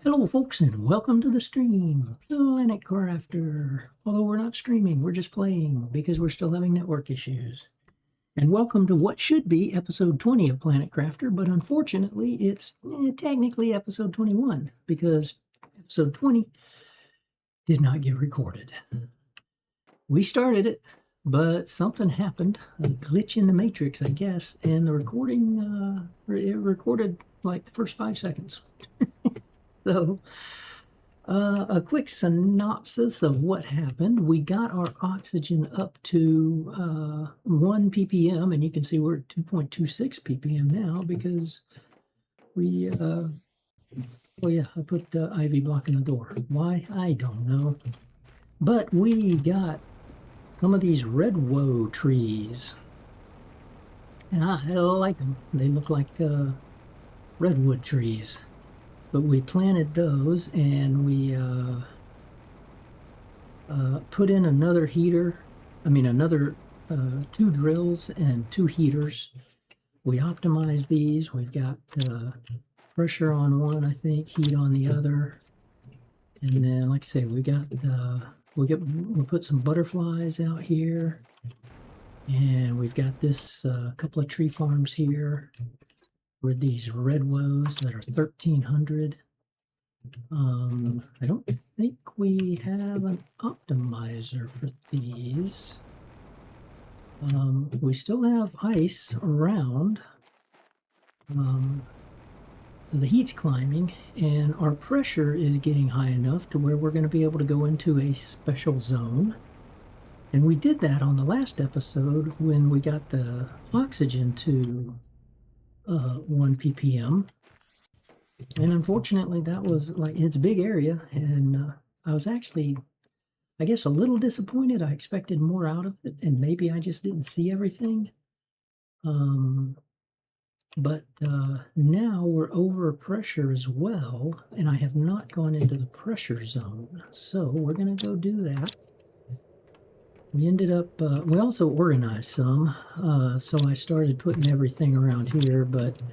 Hello, folks, and welcome to the stream, Planet Crafter. Although we're not streaming, we're just playing because we're still having network issues. And welcome to what should be episode 20 of Planet Crafter, but unfortunately, it's technically episode 21 because episode 20 did not get recorded. We started it, but something happened, a glitch in the matrix, I guess, and the recording, it recorded like the first 5 seconds. So, a quick synopsis of what happened. We got our oxygen up to 1 ppm, and you can see we're at 2.26 ppm now because we, oh yeah, I put the ivy blocking the door. Why? I don't know. But we got some of these redwood trees. And I like them. They look like redwood trees. But we planted those, and we put in another heater. Another 2 drills and 2 heaters. We optimized these. We've got pressure on one, I think, heat on the other. And then, like I say, we put some butterflies out here, and we've got this couple of tree farms here with these redwoods that are 1300. I don't think we have an optimizer for these. We still have ice around. The heat's climbing, and our pressure is getting high enough to where we're going to be able to go into a special zone. And we did that on the last episode when we got the oxygen to 1 ppm. And unfortunately, that was it's a big area, and I was actually, I guess, a little disappointed. I expected more out of it, and maybe I just didn't see everything. But now we're over pressure as well, and I have not gone into the pressure zone. So we're going to go do that. We ended up, we also organized some, so I started putting everything around here, but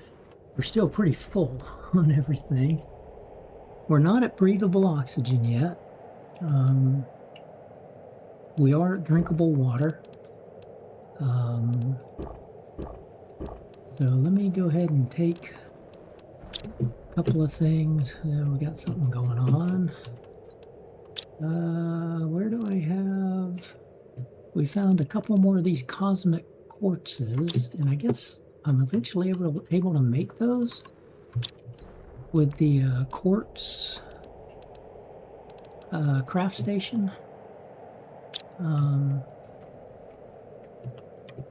we're still pretty full on everything. We're not at breathable oxygen yet. We are at drinkable water. So let me go ahead and take a couple of things. We got something going on. Where do I have? We found a couple more of these cosmic quartzes, and I guess I'm eventually able to make those with the quartz craft station.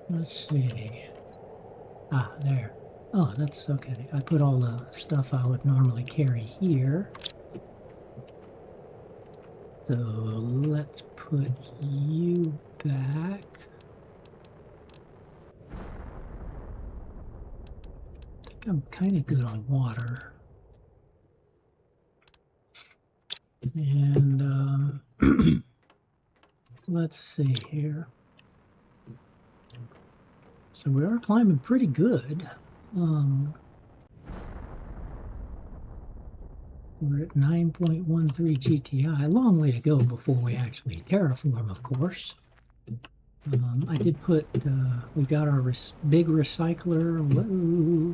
Let's see. There. Oh, that's okay. I put all the stuff I would normally carry here. So let's put you back. I think I'm kind of good on water. And let's see here. So we are climbing pretty good. We're at 9.13 GTI. A long way to go before we actually terraform, of course. I did put, we got our big recycler. Whoa.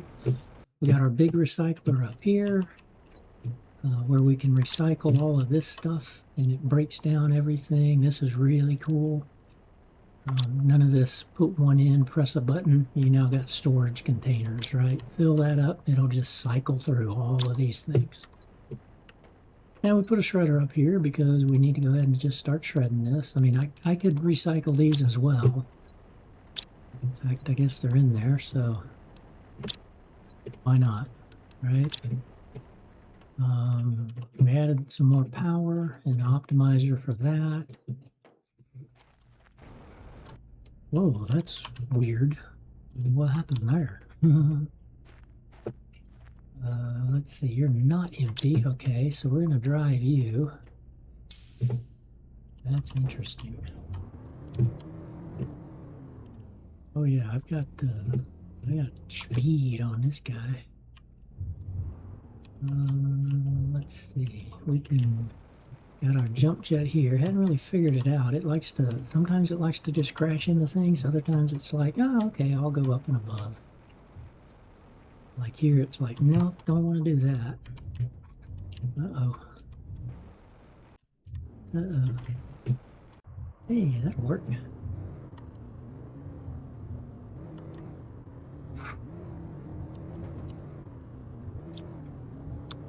We got our big recycler up here, where we can recycle all of this stuff, and it breaks down everything. This is really cool. None of this put one in, press a button, you now got storage containers, right? Fill that up, it'll just cycle through all of these things. And we put a shredder up here because we need to go ahead and just start shredding this. I mean, I could recycle these as well. In fact, I guess they're in there, so why not, right? We added some more power and optimizer for that. Whoa, that's weird. What happened there? Let's see, you're not empty. Okay, so we're going to drive you. That's interesting. Oh yeah, I got speed on this guy. Let's see. We can got our jump jet here. Hadn't really figured it out. It likes to, sometimes it likes to just crash into things. Other times it's like, oh, okay, I'll go up and above. Like here, it's like, nope, don't want to do that. Uh-oh. Uh-oh. Hey, that'll work.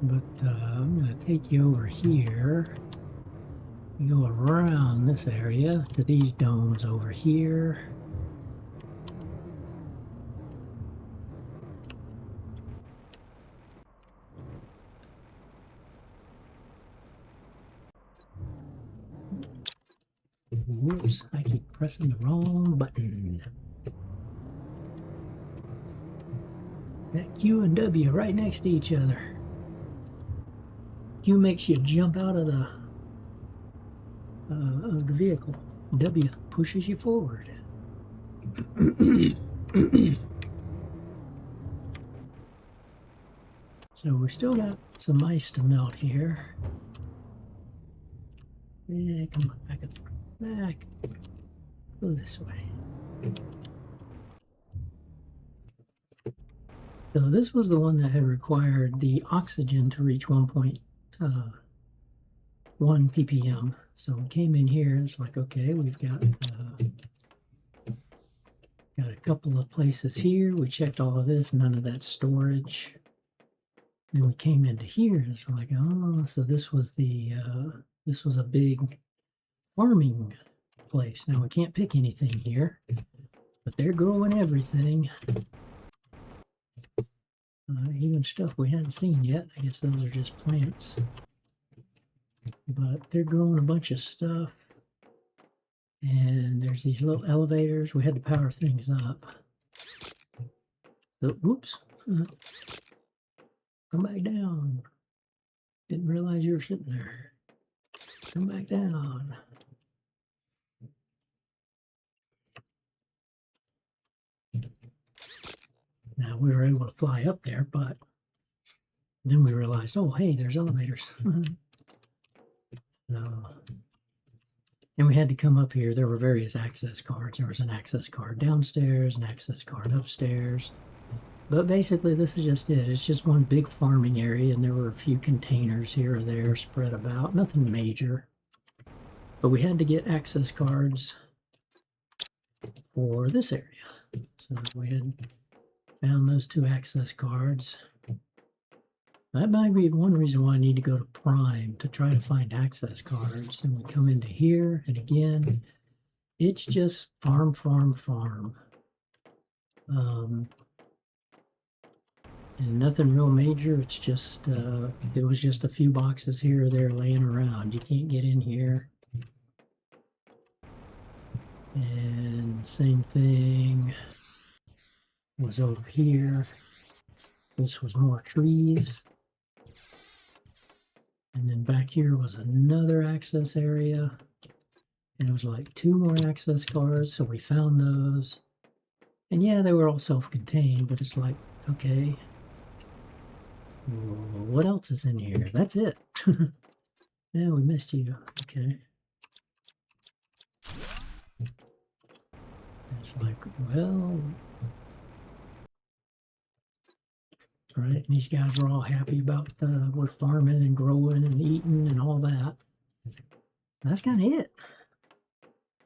But I'm going to take you over here. You go around this area to these domes over here. Whoops, I keep pressing the wrong button. That Q and W right next to each other. Q makes you jump out of the vehicle. W pushes you forward. So we still got some ice to melt here. Yeah, come on, back up. Back. Go this way. So this was the one that had required the oxygen to reach 1.1 ppm. So we came in here and it's like, okay, we've got a couple of places here. We checked all of this, none of that storage. Then we came into here and it's like, oh, so this was a big farming place. Now we can't pick anything here, but they're growing everything. Even stuff we hadn't seen yet. I guess those are just plants. But they're growing a bunch of stuff. And there's these little elevators. We had to power things up. So, whoops. Come back down. Didn't realize you were sitting there. Come back down. Now we were able to fly up there, but then we realized, oh, hey, there's elevators. So, and we had to come up here. There were various access cards. There was an access card downstairs, an access card upstairs. But basically, this is just it. It's just one big farming area, and there were a few containers here or there spread about. Nothing major. But we had to get access cards for this area. So we had found those 2 access cards. That might be one reason why I need to go to Prime to try to find access cards. And we come into here, and again, it's just farm. And nothing real major. It's just, it was just a few boxes here or there laying around. You can't get in here. And same thing was over here. This was more trees. And then back here was another access area. And it was like 2 more access cards. So we found those. And yeah, they were all self-contained, but it's like, okay, what else is in here? That's it. Yeah, we missed you. Okay. It's like, well, right? And these guys were all happy about we're farming and growing and eating and all that. That's kind of it.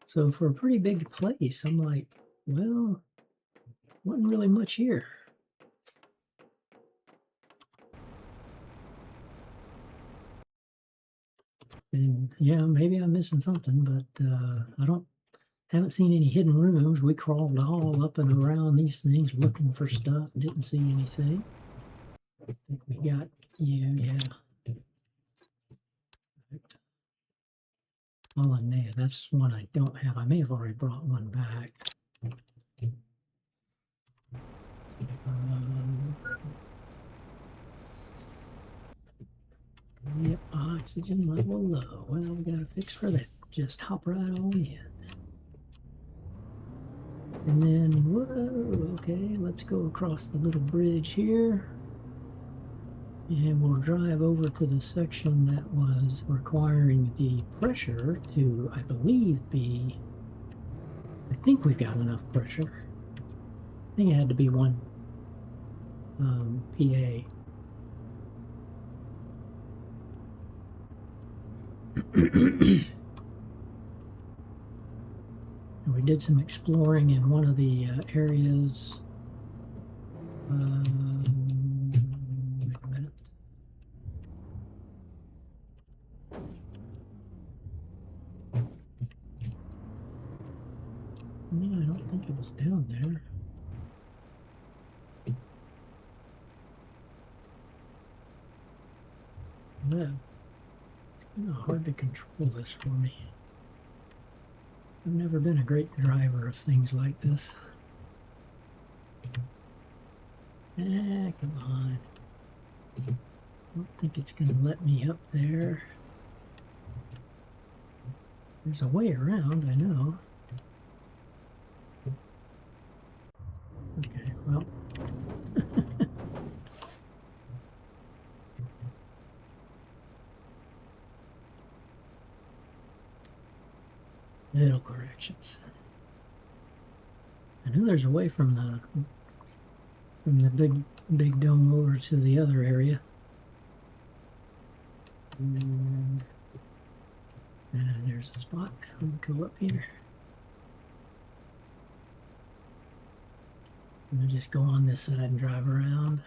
So for a pretty big place, I'm like, well, wasn't really much here. And yeah, maybe I'm missing something, but haven't seen any hidden rooms. We crawled all up and around these things looking for stuff. Didn't see anything. I think we got you, yeah. Selenea, that's one I don't have. I may have already brought one back. Yep, oxygen level low. Well, we got a fix for that. Just hop right on in. And then, whoa, okay, let's go across the little bridge here. And we'll drive over to the section that was requiring the pressure to, I believe, be... I think we've got enough pressure. I think it had to be 1 PA. We did some exploring in one of the areas. Wait a minute. Yeah, I don't think it was down there. Yeah. It's kind of hard to control this for me. I've never been a great driver of things like this. Come on. I don't think it's going to let me up there. There's a way around, I know. Okay, well. Little corrections. I know there's a way from the big dome over to the other area. And there's a spot. We'll go up here. We'll just go on this side and drive around.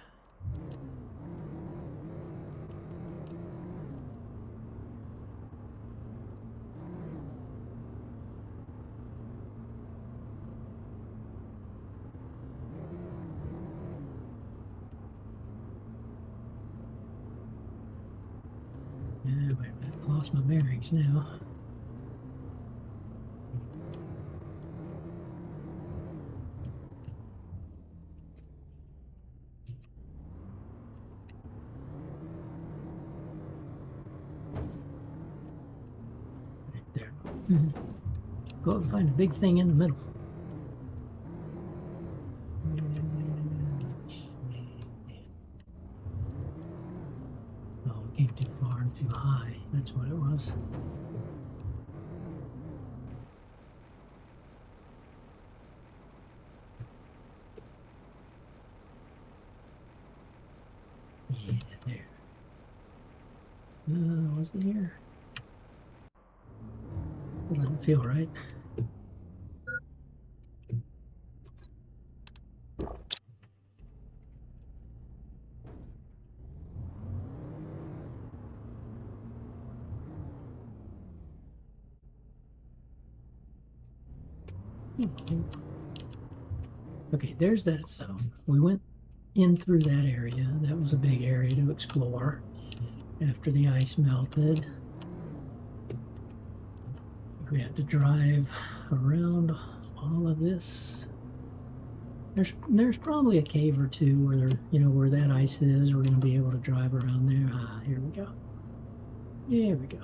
Wait a minute, I lost my bearings now. Right there. Go up and find a big thing in the middle. Oh, it came too far and too high. That's what it was. Yeah, there. Was it here? It doesn't feel right. Okay, there's that zone. We went in through that area. That was a big area to explore after the ice melted. We have to drive around all of this. There's probably a cave or two where where that ice is. We're going to be able to drive around there. Ah, here we go. Here we go.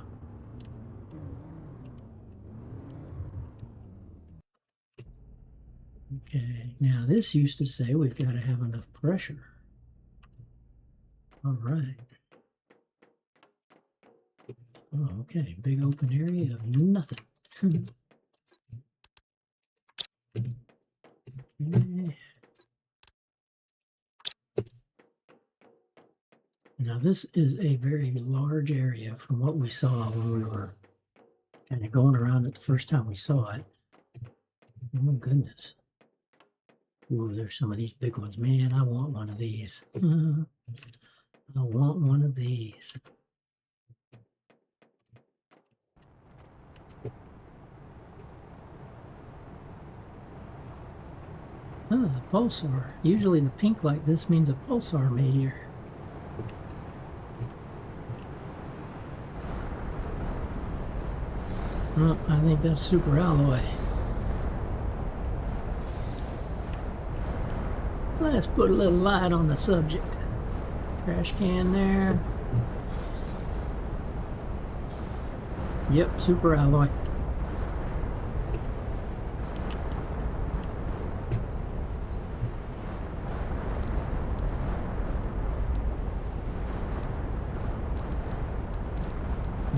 Okay, now this used to say we've got to have enough pressure. All right. Oh, okay, big open area of nothing. Okay. Now this is a very large area from what we saw when we were kind of going around it the first time we saw it. Oh goodness. Ooh, there's some of these big ones. Man, I want one of these. I want one of these. Oh, a pulsar. Usually the pink like this means a pulsar meteor. Well, I think that's super alloy. Let's put a little light on the subject. Trash can there. Yep, super alloy.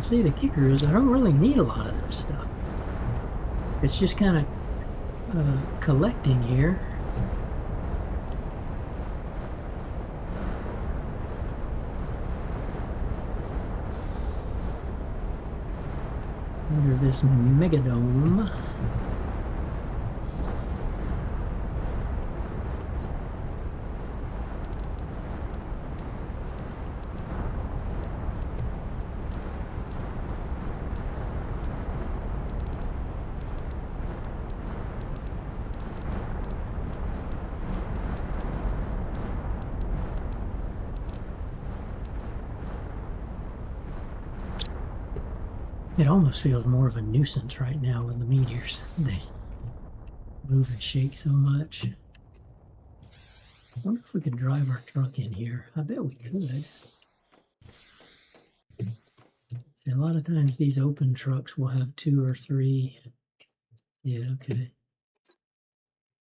See, the kicker is I don't really need a lot of this stuff. It's just kind of collecting here. Under this megadome. It almost feels more of a nuisance right now with the meteors. They move and shake so much. I wonder if we could drive our truck in here. I bet we could. See, a lot of times these open trucks will have 2 or 3. Yeah, okay.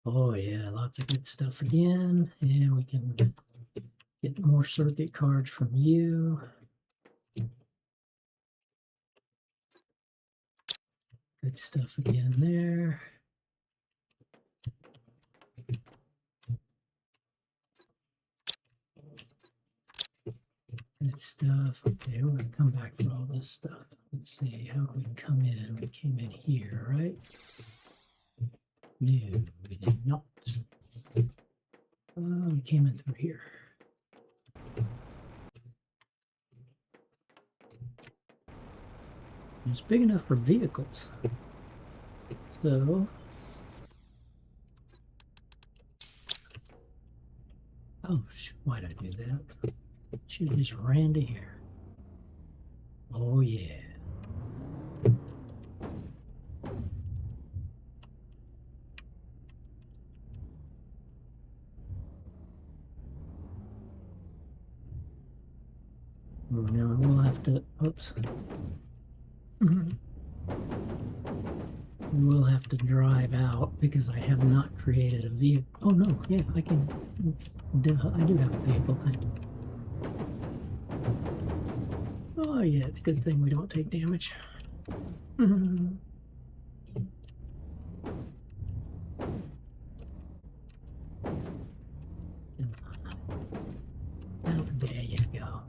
Oh yeah, lots of good stuff again. And we can get more circuit cards from you. Good stuff again there. Good stuff. Okay, we're going to come back for all this stuff. Let's see, how do we come in? We came in here, right? No, we did not. We came in through here. It's big enough for vehicles. So, oh, why'd I do that? Should have just ran to here. Oh, yeah. Now we'll have to, oops. We'll have to drive out because I have not created a vehicle. Oh no, yeah, I can, I do have a vehicle thing. Oh yeah, it's a good thing we don't take damage. Oh, there you go.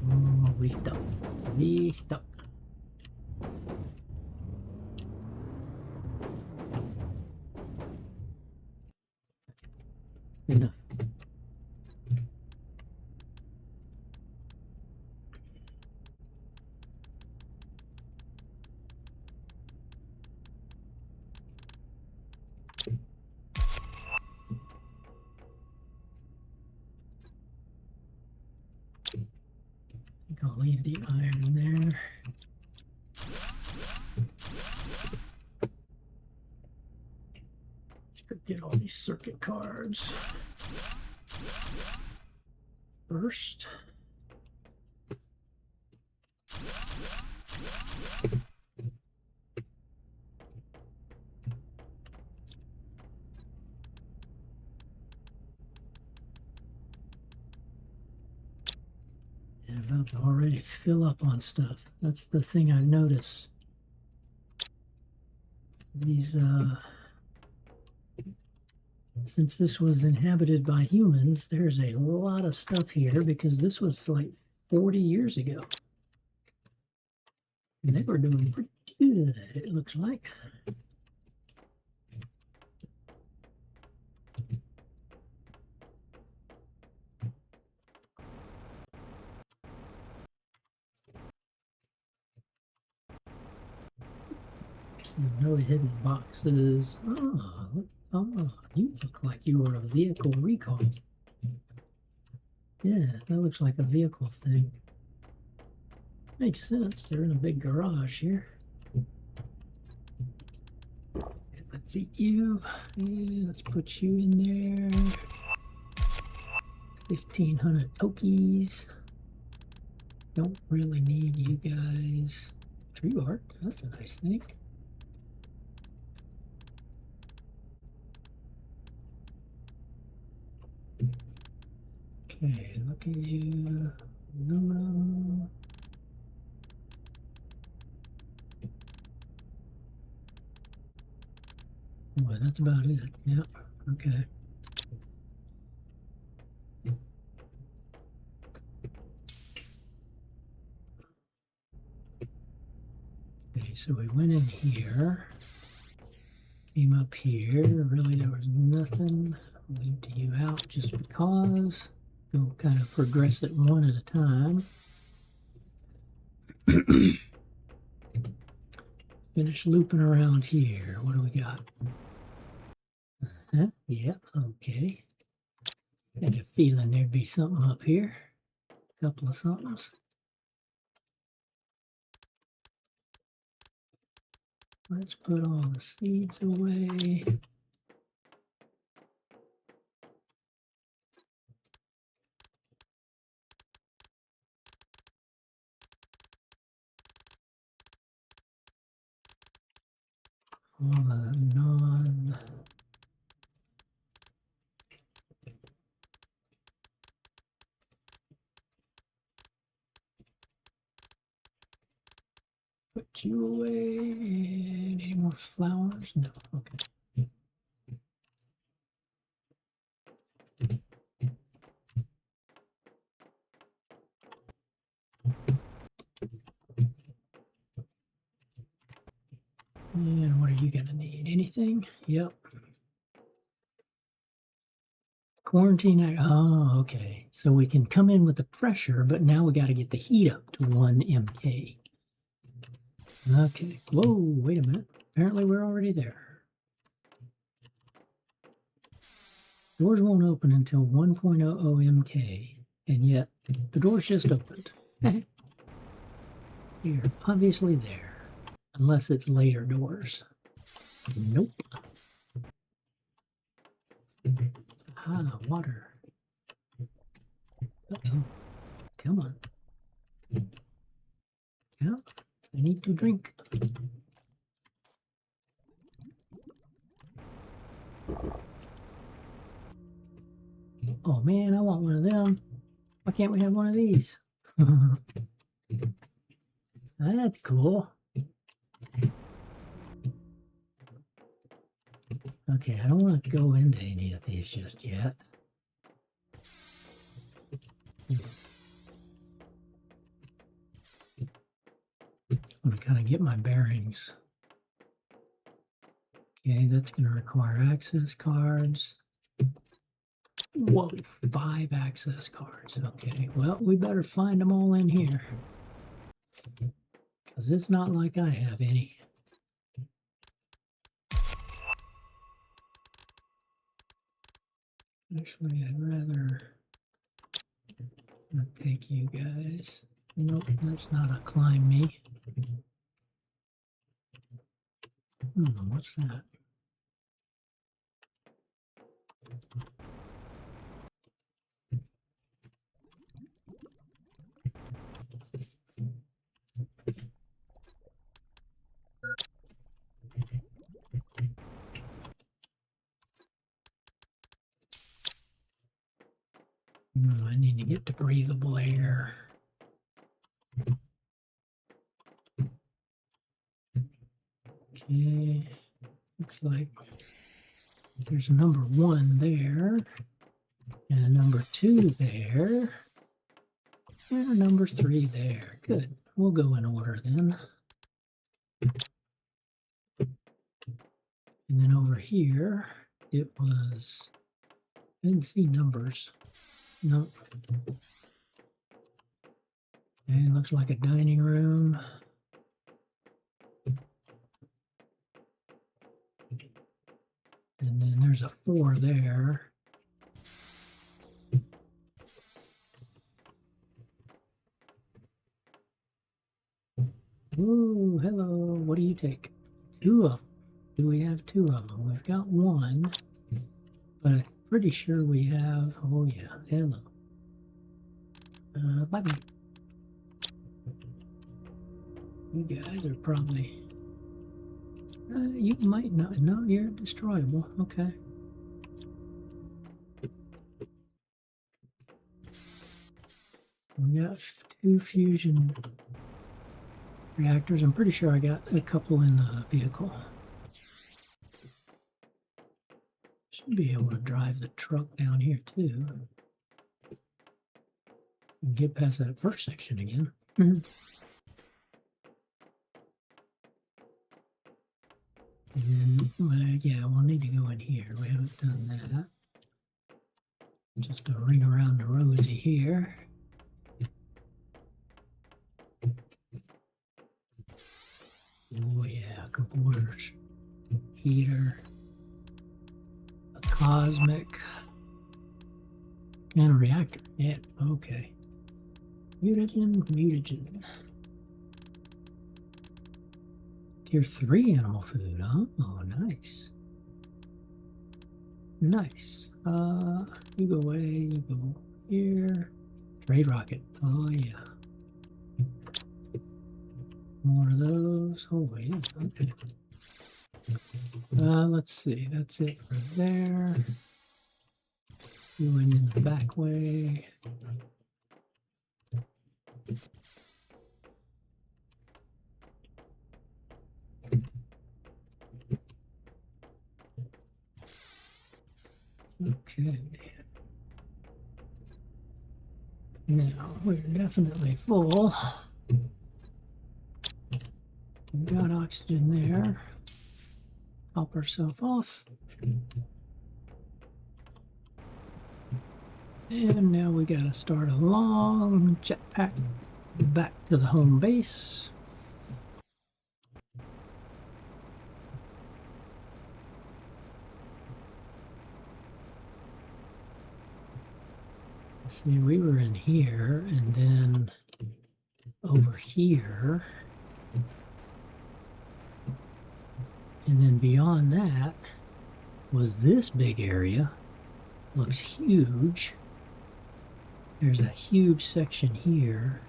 Oh, we stuck. We stuck. Good enough. I'll leave the iron there. Let's go get all these circuit cards first. And about to already fill up on stuff. That's the thing I've noticed. These, since this was inhabited by humans, there's a lot of stuff here because this was like 40 years ago. And they were doing pretty good, it looks like. So no hidden boxes. Oh, you look like you were a vehicle recall. Yeah, that looks like a vehicle thing. Makes sense. They're in a big garage here. Let's eat you. Yeah, let's put you in there. 1,500 tokies. Don't really need you guys. Tree bark. That's a nice thing. Okay, look at you. Aluminum. Well, that's about it. Yep. Okay. Okay, so we went in here, came up here. Really, there was nothing. I'll empty you out just because. Go kind of progress it one at a time. Finish looping around here. What do we got? Huh? Yep, okay. Had a feeling there'd be something up here. A couple of somethings. Let's put all the seeds away. All the non... Put you away. Any more flowers? No. Okay. And what are you going to need? Anything? Yep. Quarantine. Oh, okay. So we can come in with the pressure, but now we got to get the heat up to 1 MK. Okay. Whoa, wait a minute. Apparently we're already there. Doors won't open until 1.00 MK, and yet the door's just opened. You're obviously there, unless it's later doors. Nope. Ah, water. Uh-oh. Come on. Yeah, I need to drink. Oh man, I want one of them. Why can't we have one of these? That's cool. Okay, I don't want to go into any of these just yet. I'm going to kind of get my bearings. Okay, that's going to require access cards. Whoa, 5 access cards. Okay, well, we better find them all in here. Because it's not like I have any. Actually, I'd rather not take you guys. Nope, that's not a climb me. What's that? I need to get to breathable air. Okay, looks like there's a number 1 there, and a number 2 there, and a number 3 there. Good. We'll go in order then. And then over here, it was, I didn't see numbers. Nope. And it looks like a dining room. And then there's a 4 there. Ooh, hello. What do you take? 2 of them. Do we have 2 of them? We've got 1, but I'm pretty sure we have, oh yeah, hello. Bye-bye. You guys are probably, you might not, no, you're destroyable, okay. We got 2 fusion reactors. I'm pretty sure I got a couple in the vehicle. Should be able to drive the truck down here too. And get past that first section again. And then, yeah, we'll need to go in here. We haven't done that. Just a ring around the rosy here. Oh yeah, computers, heater, a cosmic, and a reactor. Yeah, okay. Mutagen. Tier 3 animal food, huh? Oh, nice. Nice. You go away, you go here. Trade rocket. Oh, yeah. More of those. Oh, yeah. Okay. Let's see. That's it for there. You went in the back way. Okay. Now we're definitely full. We've got oxygen there. Top ourselves off. And now we gotta start a long jetpack back to the home base. See, we were in here and then over here. And then beyond that was this big area. Looks huge. There's a huge section here.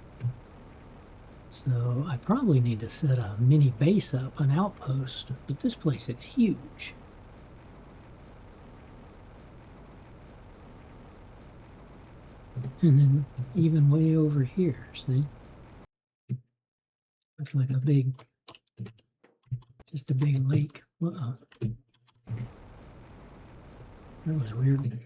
So I probably need to set a mini base up, an outpost, but this place is huge. And then even way over here, see? Looks like a big, just a big lake. Uh-oh. That was weird.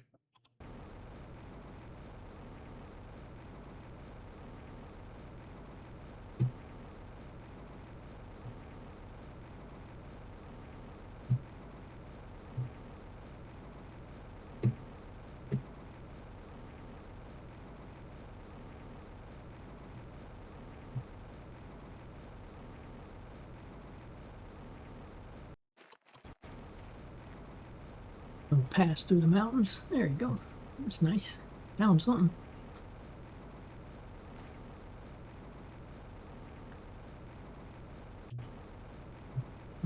We'll pass through the mountains. There you go. That's nice. Found something.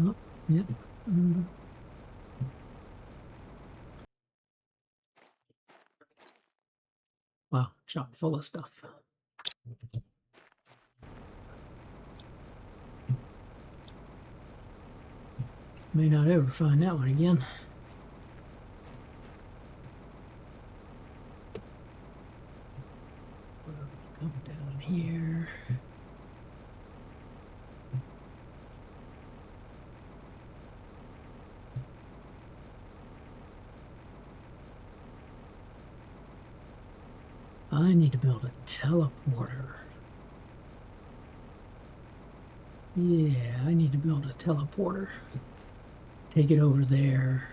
Oh, yep. Wow, chock full of stuff. May not ever find that one again. Come down here. I need to build a teleporter. Yeah, I need to build a teleporter. Take it over there.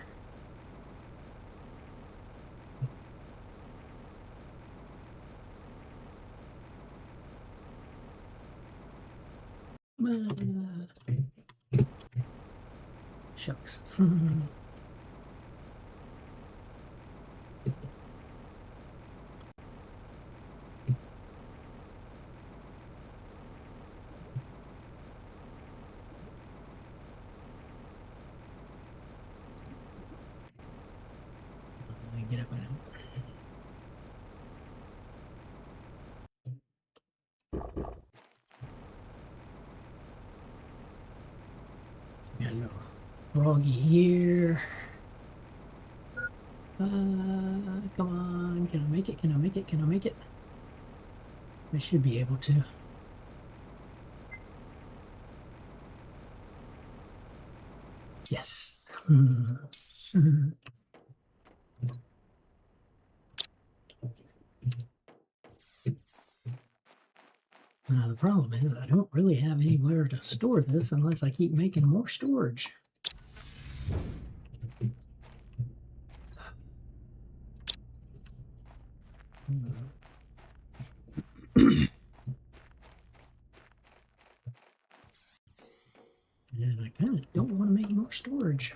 Shucks. Get up and out. Got a little froggy here. Come on. Can I make it? Can I make it? Can I make it? I should be able to. Yes. Now, the problem is I don't really have anywhere to store this unless I keep making more storage. And I kind of don't want to make more storage.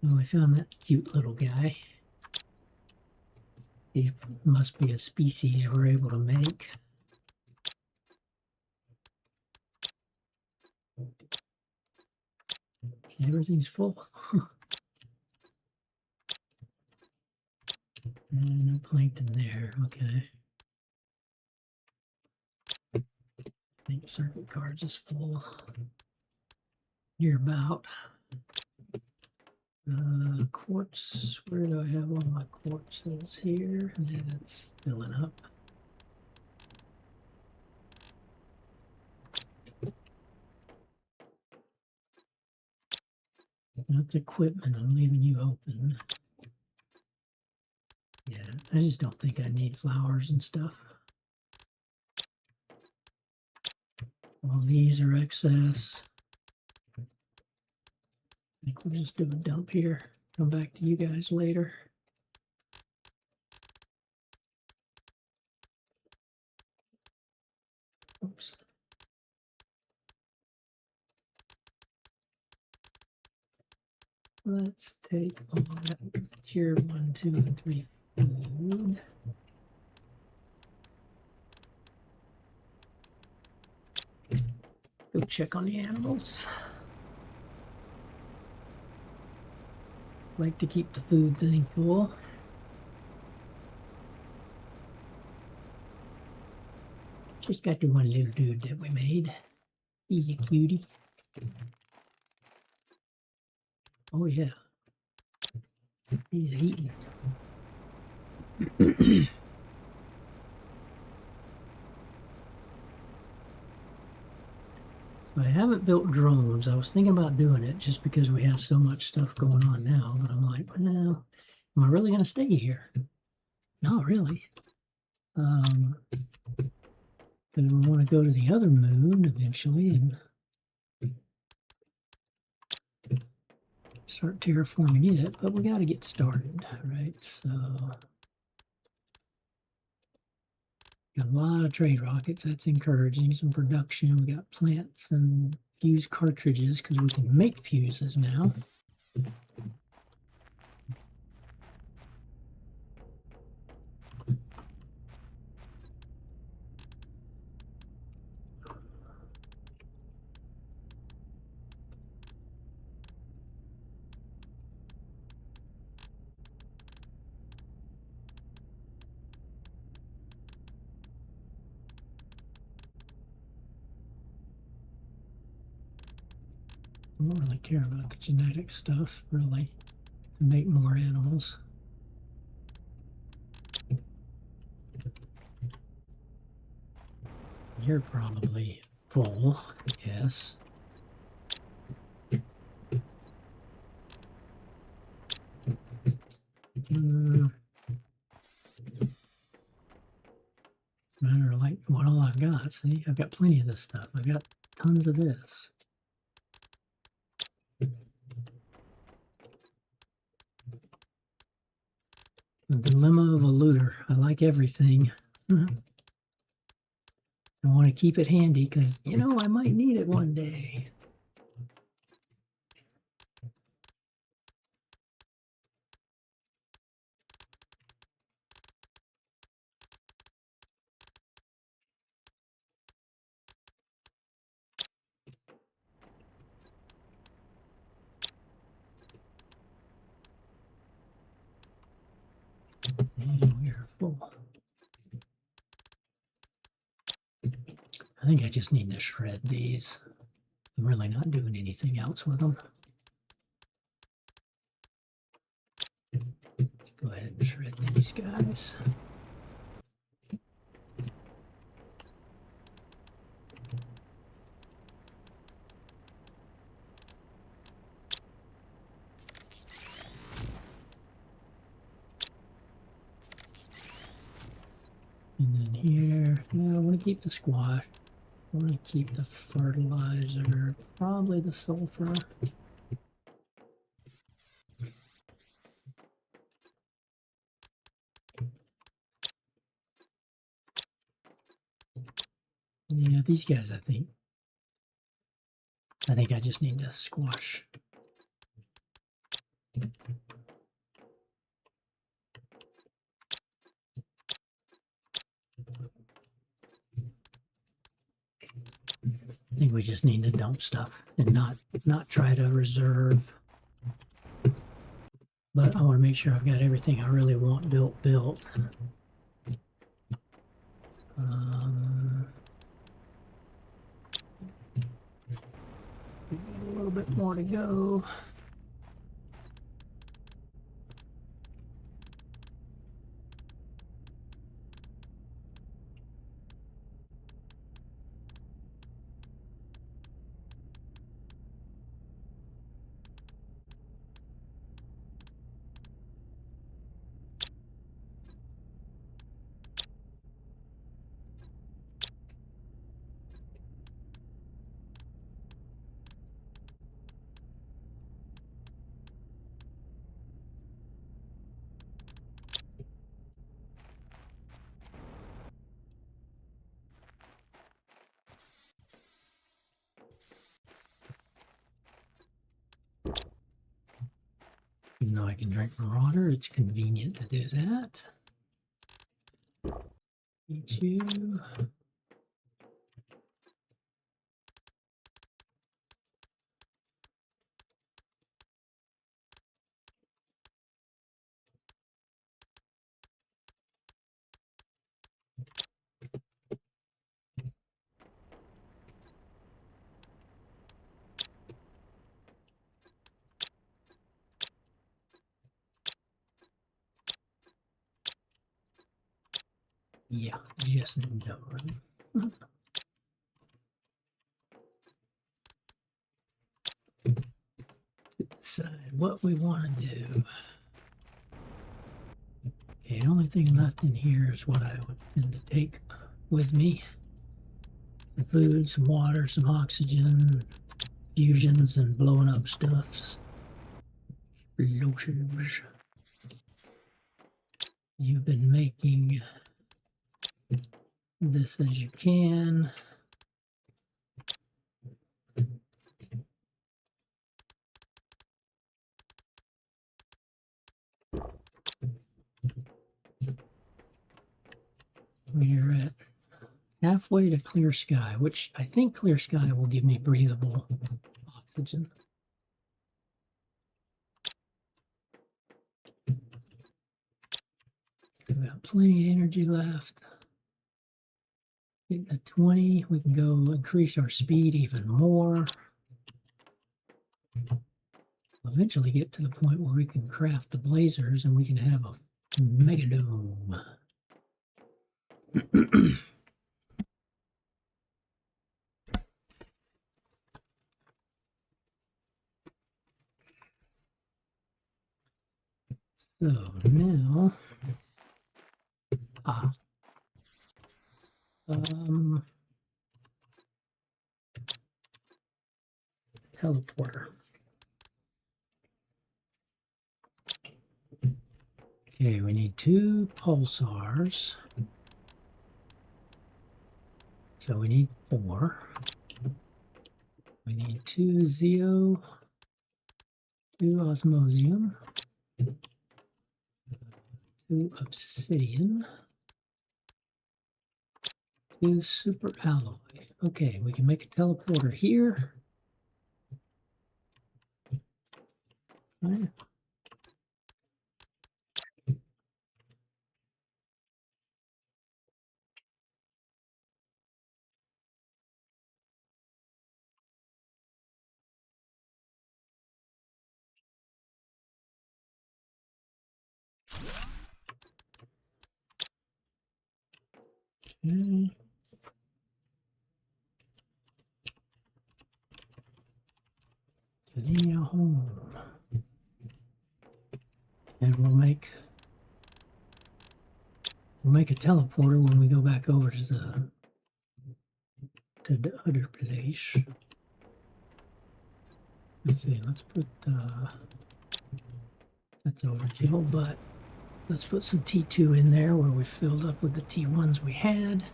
Oh, I found that cute little guy. He must be a species we're able to make. Everything's full. And no plankton there. Okay. I think circuit cards is full. Near about. Quartz. Where do I have all my quartzes here? That's filling up. That's equipment. I'm leaving you open. Yeah, I just don't think I need flowers and stuff. All these are excess. I think we'll just do a dump here. Come back to you guys later. Oops. Let's take all that tier 1, 2, and 3 food. Go check on the animals. Like to keep the food thing full. Just got the one little dude that we made. He's a cutie. Oh yeah. He's eating. I haven't built drones. I was thinking about doing it just because we have so much stuff going on now, but I'm like, well, am I really going to stay here? Not really. Because we want to go to the other moon eventually and start terraforming it, but we got to get started, right? So, got a lot of trade rockets. That's encouraging. Some production. We got plants and fuse cartridges because we can make fuses now. I don't really care about the genetic stuff, really, to make more animals. You're probably full, yes. Matter of like what all I've got. See, I've got plenty of this stuff. I've got tons of this. The dilemma of a looter. I like everything. I want to keep it handy because, you know, I might need it one day. And we are full. I think I just need to shred these. I'm really not doing anything else with them. Go ahead and shred these guys. And then here, I want to keep the squash. I want to keep the fertilizer, probably the sulfur. Yeah, these guys, I think I just need to squash. I think we just need to dump stuff and not try to reserve. But I want to make sure I've got everything I really want built. A little bit more to go. Even though I can drink more water, it's convenient to do that. Eat you. Yeah, just no. Decide what we want to do. Okay, the only thing left in here is what I would tend to take with me. Some food, some water, some oxygen, fusions, and blowing up stuffs. Explosives. You've been making this as you can. We're at halfway to clear sky, which I think clear sky will give me breathable oxygen. We've got plenty of energy left. Getting to 20, we can go increase our speed even more. Eventually get to the point where we can craft the blazers and we can have a mega dome. So now, teleporter. Okay, we need 2 pulsars. So we need 4. We need 2 Zeo, 2 Osmosium, 2 Obsidian, 2 Super Alloy. Okay, we can make a teleporter here. Right. Okay. Selenea home. And we'll make a teleporter when we go back over to the other place. Let's see, let's put that's overkill, but let's put some T2 in there where we filled up with the T1s we had.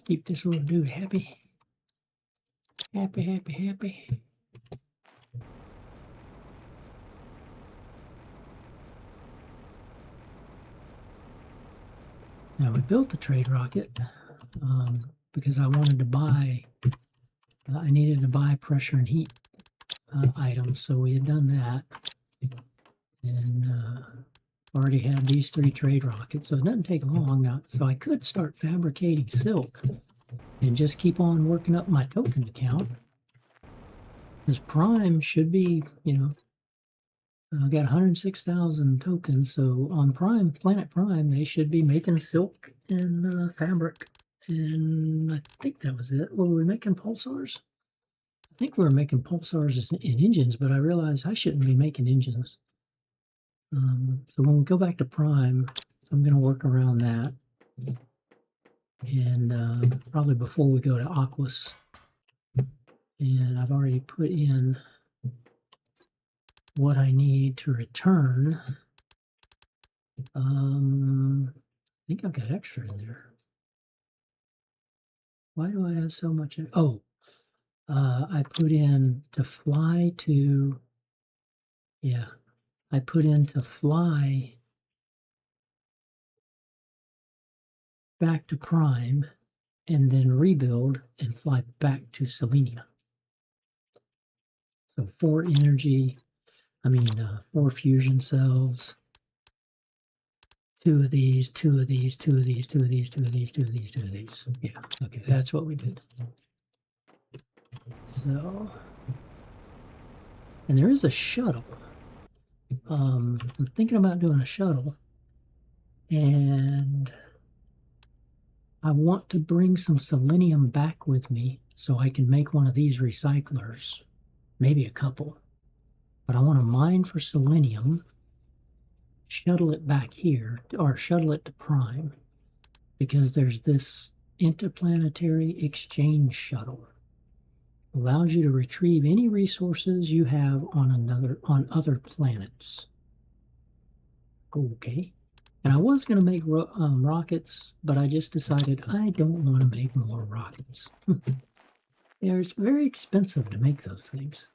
Keep this little dude happy. Happy, happy, happy. Now we built the trade rocket because I wanted to buy, I needed to buy pressure and heat items, so we had done that. And already had these 3 trade rockets, so it doesn't take long now. So I could start fabricating silk and just keep on working up my token account. Because Prime should be, you know, I got 106,000 tokens, so on Prime, Planet Prime, they should be making silk and fabric. And I think that was it. Were we making pulsars? I think we were making pulsars in engines, but I realized I shouldn't be making engines. So when we go back to Prime, I'm going to work around that. And probably before we go to Aquas. And I've already put in what I need to return. I think I've got extra in there. Why do I have so much? Oh, I put in to fly to, yeah, I put in to fly back to Prime and then rebuild and fly back to Selenea. So 4 energy, 4 fusion cells, 2 of these, 2 of these, 2 of these, 2 of these, 2 of these, 2 of these, 2 of these. Yeah, okay, that's what we did. So, and there is a shuttle. I'm thinking about doing a shuttle, and I want to bring some selenium back with me so I can make one of these recyclers, maybe a couple. But I want to mine for selenium, shuttle it back here, or shuttle it to Prime, because there's this interplanetary exchange shuttle. Allows you to retrieve any resources you have on other planets. Okay. And I was going to make rockets, but I just decided I don't want to make more rockets. It's very expensive to make those things.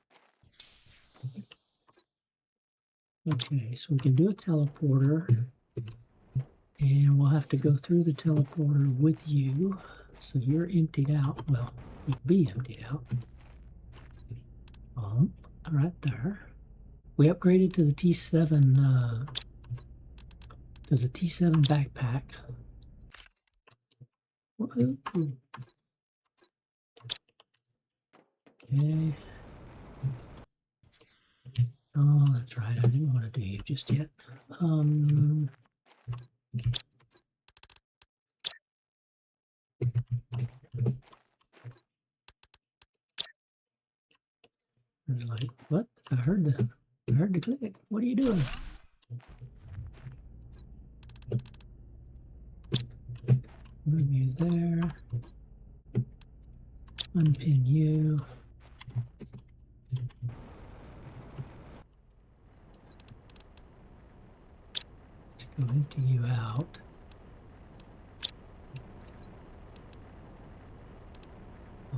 Okay, so we can do a teleporter. And we'll have to go through the teleporter with you. So you're emptied out. Well, you'll be emptied out. Right there. We upgraded to the T7 backpack. Okay. Oh, that's right. I didn't want to do you just yet. I was like, what? I heard the click. What are you doing? Move you there. Unpin you. Let's go empty you out.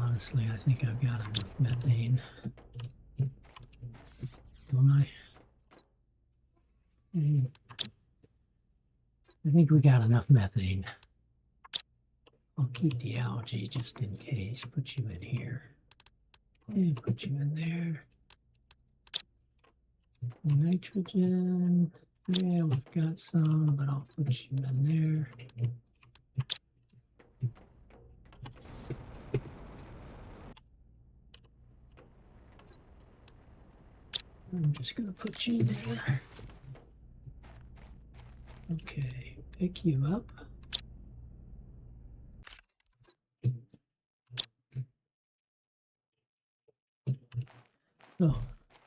Honestly, I think I've got enough methane. Don't I? I think we got enough methane. I'll keep the algae just in case. Put you in here. And put you in there. Nitrogen. Yeah, we've got some, but I'll put you in there. I'm just going to put you there. Okay, pick you up. Oh,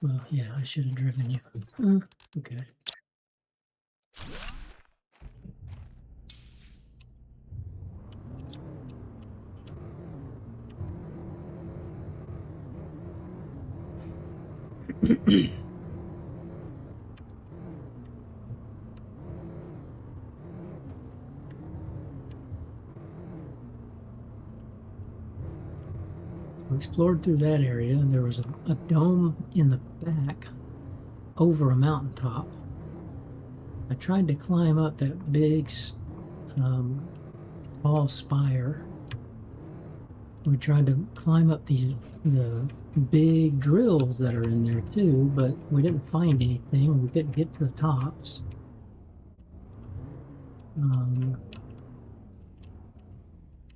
well, yeah, I should have driven you. Okay. We explored through that area, and there was a dome in the back over a mountaintop. I tried to climb up that big, tall spire. We tried to climb up the big drills that are in there too, but we didn't find anything. We couldn't get to the tops.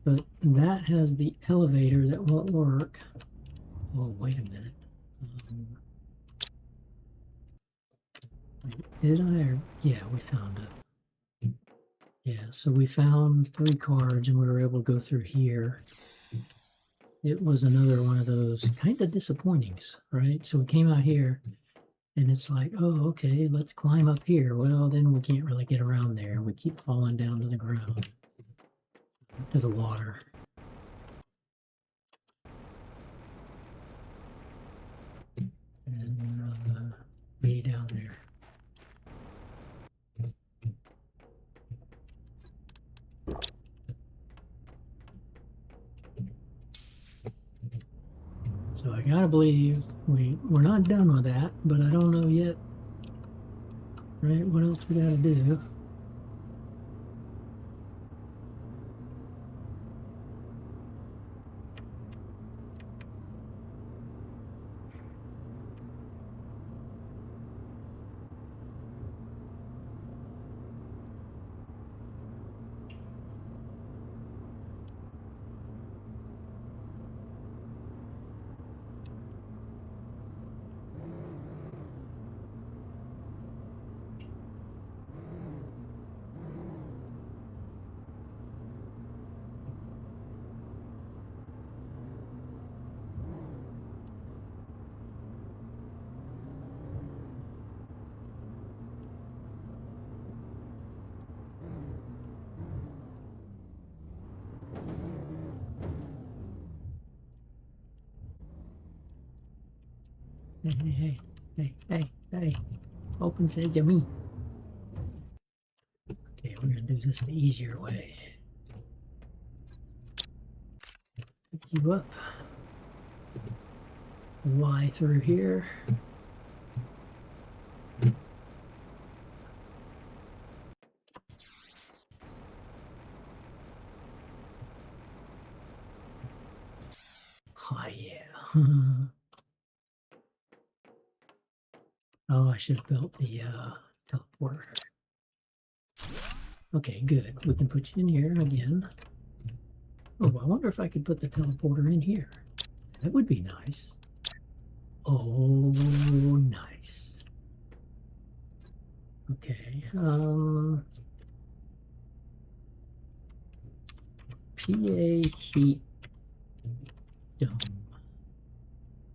But that has the elevator that won't work. Oh, wait a minute. Did I? Yeah, we found it. Yeah, so we found 3 cards and we were able to go through here. It was another one of those kind of disappointings, right? So we came out here and it's like, oh, okay, let's climb up here. Well, then we can't really get around there. We keep falling down to the ground, to the water. And way down there. So I gotta believe we're not done with that, but I don't know yet, right, what else we gotta do. Hey. Open sesame. Okay, we're gonna do this the easier way. Pick you up. Lie through here. Oh, yeah. Oh, I should have built the teleporter. Okay, good. We can put you in here again. Oh, I wonder if I could put the teleporter in here. That would be nice. Oh, nice. Okay. PA heat dome.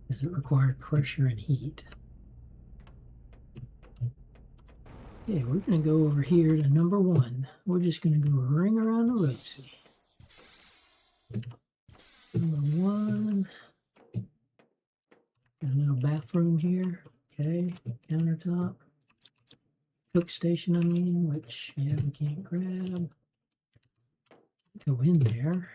Does it require pressure and heat? Okay, we're going to go over here to number 1. We're just going to go ring around the rosy. Number 1. Got a little bathroom here. Okay, countertop. Cook station, I mean, which, yeah, we can't grab. Go in there.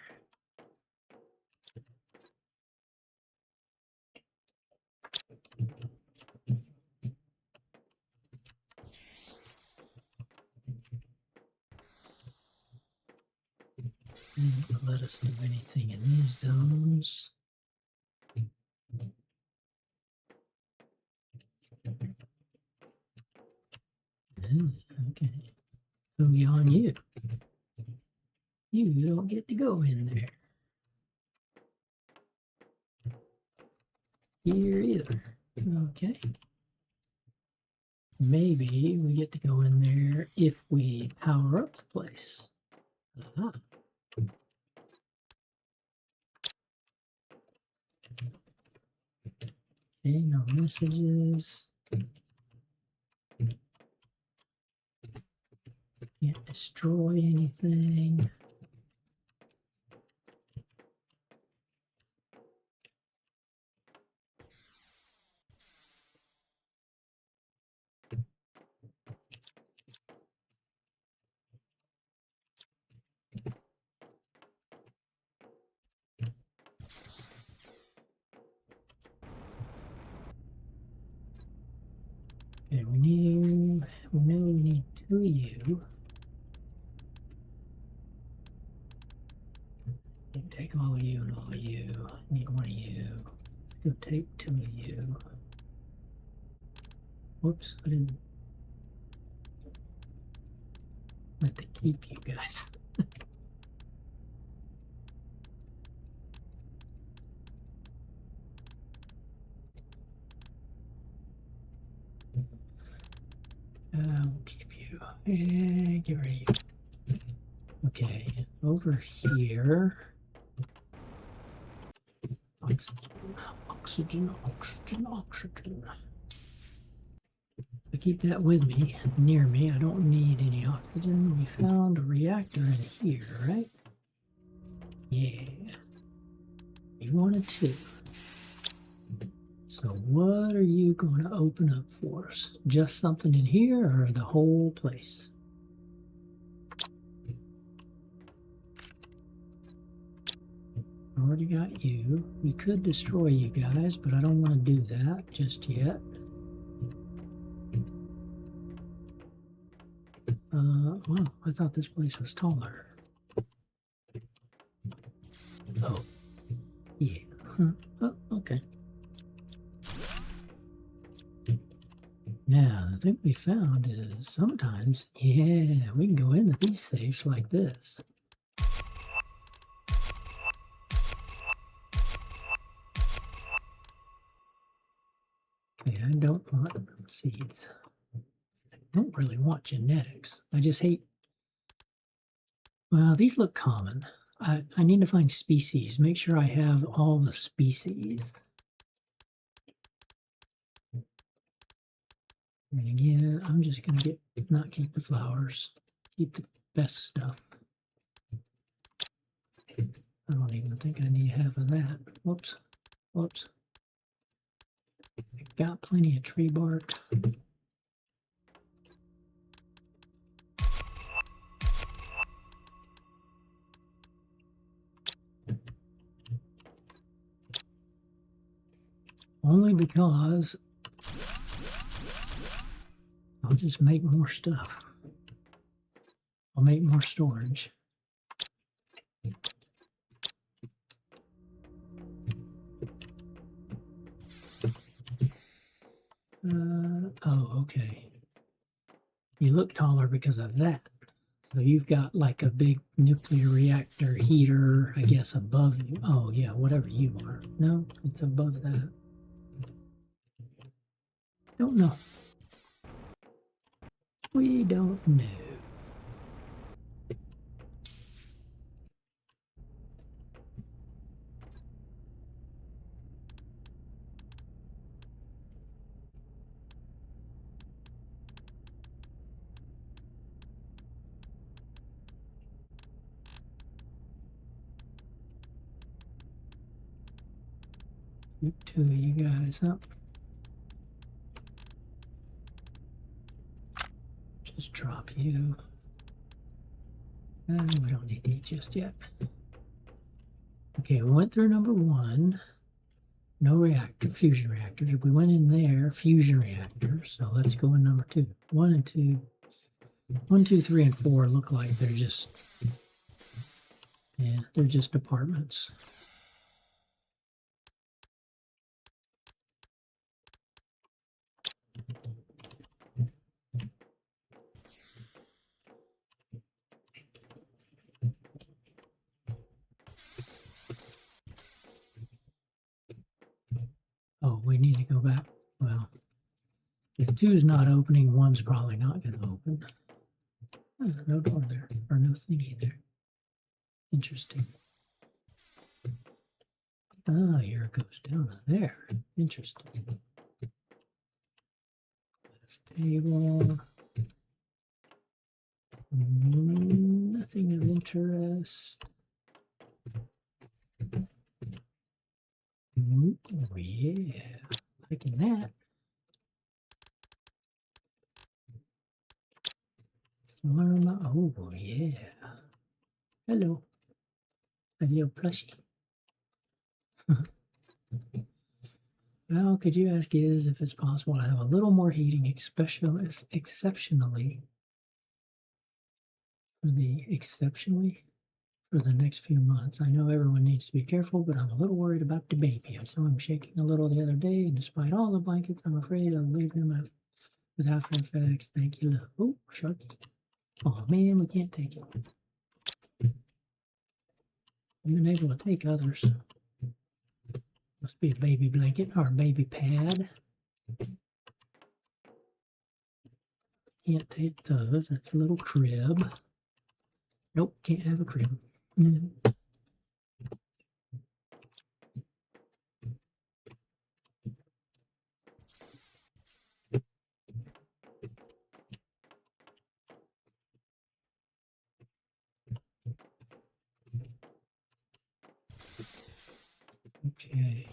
Doesn't let us do anything in these zones. Okay. Boogie on you. You don't get to go in there. Here either. Okay. maybe we get to go in there if we power up the place. Uh-huh. Okay, no messages. Can't destroy anything. Okay, we know we need 2 of you. Take all of you and all of you. Need 1 of you. Go take 2 of you. Whoops, I didn't meant to keep you guys. We'll keep you. And get rid of you. Okay, over here. Oxygen. I keep that with me, near me. I don't need any oxygen. We found a reactor in here, right? Yeah. We wanted to. So what are you going to open up for us? Just something in here or the whole place? Already got you. We could destroy you guys, but I don't want to do that just yet. Well, I thought this place was taller. Oh, yeah. Oh, okay. Now, the thing we found is sometimes, yeah, we can go into these safes like this. Okay, I don't want seeds. I don't really want genetics. I just hate. Well, these look common. I need to find species. Make sure I have all the species. And again, I'm just going to not keep the flowers. Keep the best stuff. I don't even think I need half of that. Whoops. Whoops. I've got plenty of tree bark. Only because I'll just make more stuff. I'll make more storage. Oh, okay. You look taller because of that. So you've got like a big nuclear reactor heater, I guess, above you. Oh, yeah, whatever you are. No, it's above that. Don't know. We don't know. Scoop 2 of you guys up. Just drop you. We don't need these just yet. Okay, we went through number 1. No reactor, fusion reactors. We went in there, fusion reactors. So let's go in number 2. 1 and 2. 1, 2, 3, and 4 look like they're just, yeah, they're just apartments. Oh, we need to go back. Well, If two's not opening, one's probably not going to open. Oh, no door there, or no thingy there. Interesting. Ah, here it goes down there. Interesting. Glass table. Nothing of interest. Oh, yeah. Liking that. Oh, yeah. Hello. A little plushie. Well, could you ask Giz if it's possible to have a little more heating, exceptionally for the next few months? I know everyone needs to be careful, but I'm a little worried about the baby. I saw him shaking a little the other day, and despite all the blankets, I'm afraid I'll leave him with after effects. Thank you. Oh, Sharky. Oh man, we can't take it. I've been able to take others. Must be a baby blanket or a baby pad. Can't take those. That's a little crib. Nope, can't have a crib. Okay.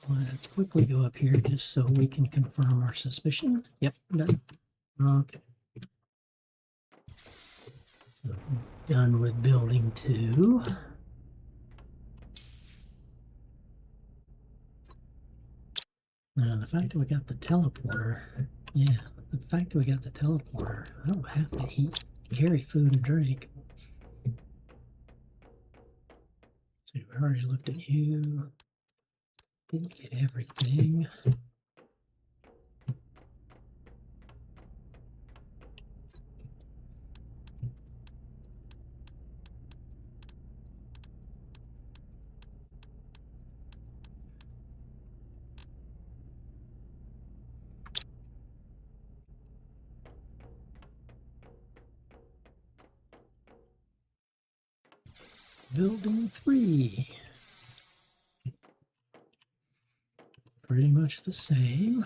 Let's quickly go up here just so we can confirm our suspicion. Yep, done. Okay. So done with building 2. Now the fact that we got the teleporter, yeah, the fact that we got the teleporter, I don't have to carry food and drink. So we already looked at you. Didn't get everything. Building 3. Pretty much the same.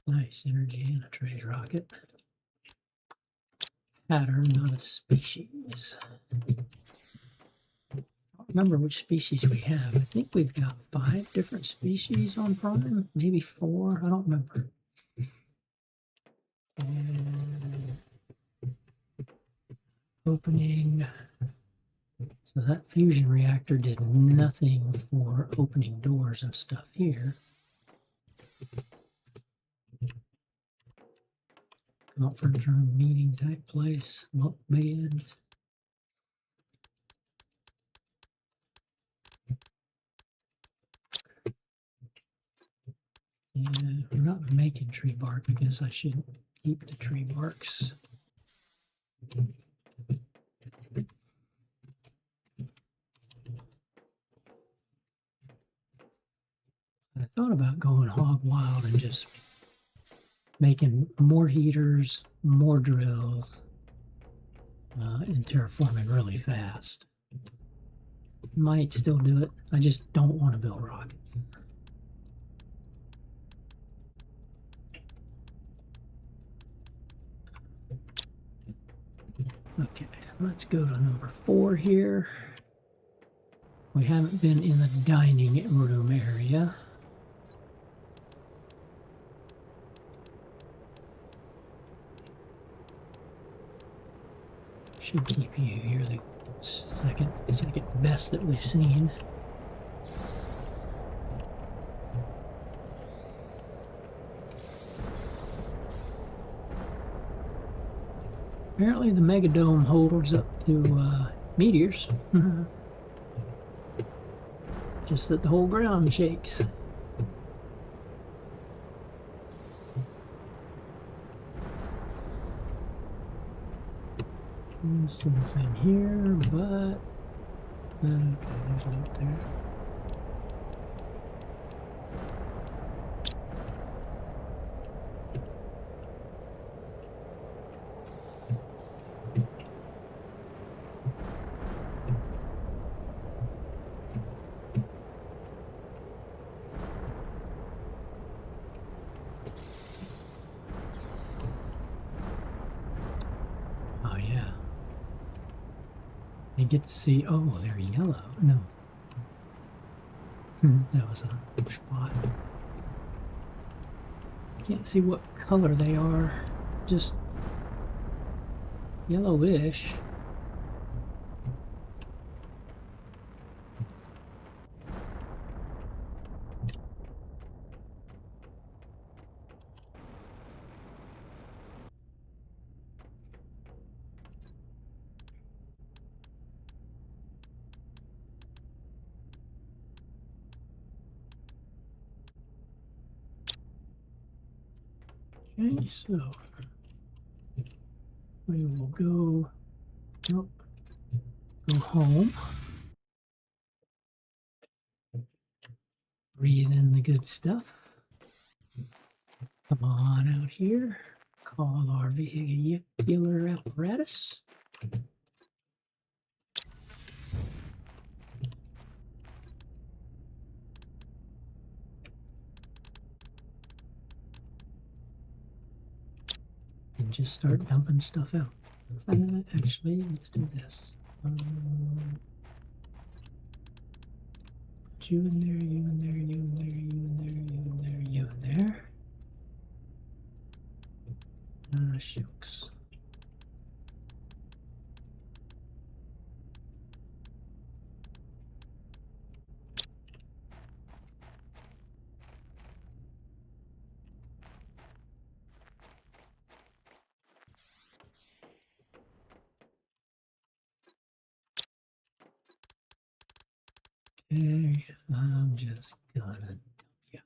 Nice energy and a trade rocket. Pattern, not a species. I don't remember which species we have. I think we've got 5 different species on Prime, maybe 4. I don't remember. And opening. So that fusion reactor did nothing for opening doors and stuff here. Conference room, meeting type place, bunk beds. Yeah, we're not making tree bark. I guess I should keep the tree barks. I thought about going hog wild and just making more heaters, more drills, and terraforming really fast. Might still do it. I just don't want to build rockets. Okay, let's go to number 4 here. We haven't been in the dining room area. Should keep you here the second best that we've seen. Apparently the Megadome holds up to meteors. Just that the whole ground shakes. There's something here, but okay, there's a note there. Oh yeah. You get to see, oh, they're yellow. No. That was a spot. I can't see what color they are. Just yellowish. Okay, so we will go, oh, go home. Breathe in the good stuff. Come on out here. Call our vehicular apparatus. And just start dumping stuff out. Actually, let's do this. Put you in there, you in there, you in there, you in there, you in there, you in there. Shucks. Okay, I'm just gonna dump you.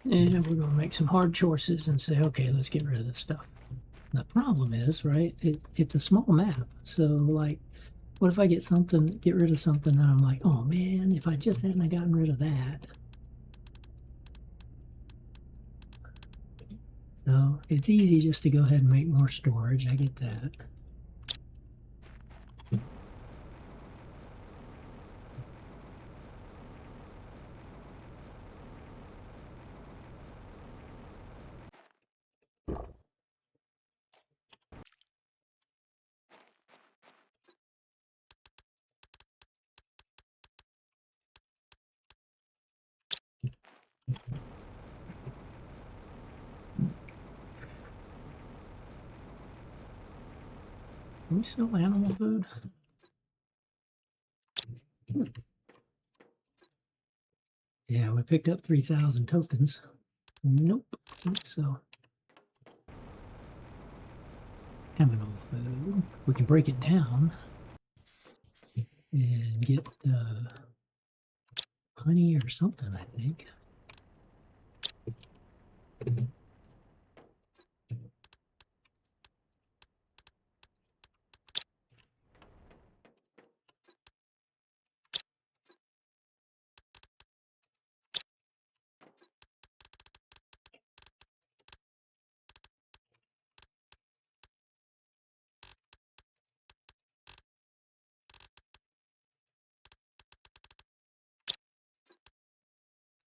And we're going to make some hard choices and say, okay, let's get rid of this stuff. The problem is, right, it's a small map. So, like, what if I get rid of something that I'm like, oh man, if I just hadn't gotten rid of that. So, it's easy just to go ahead and make more storage. I get that. Can we sell animal food? Yeah, we picked up 3,000 tokens. Nope, can't sell. Animal food. We can break it down and get honey or something, I think.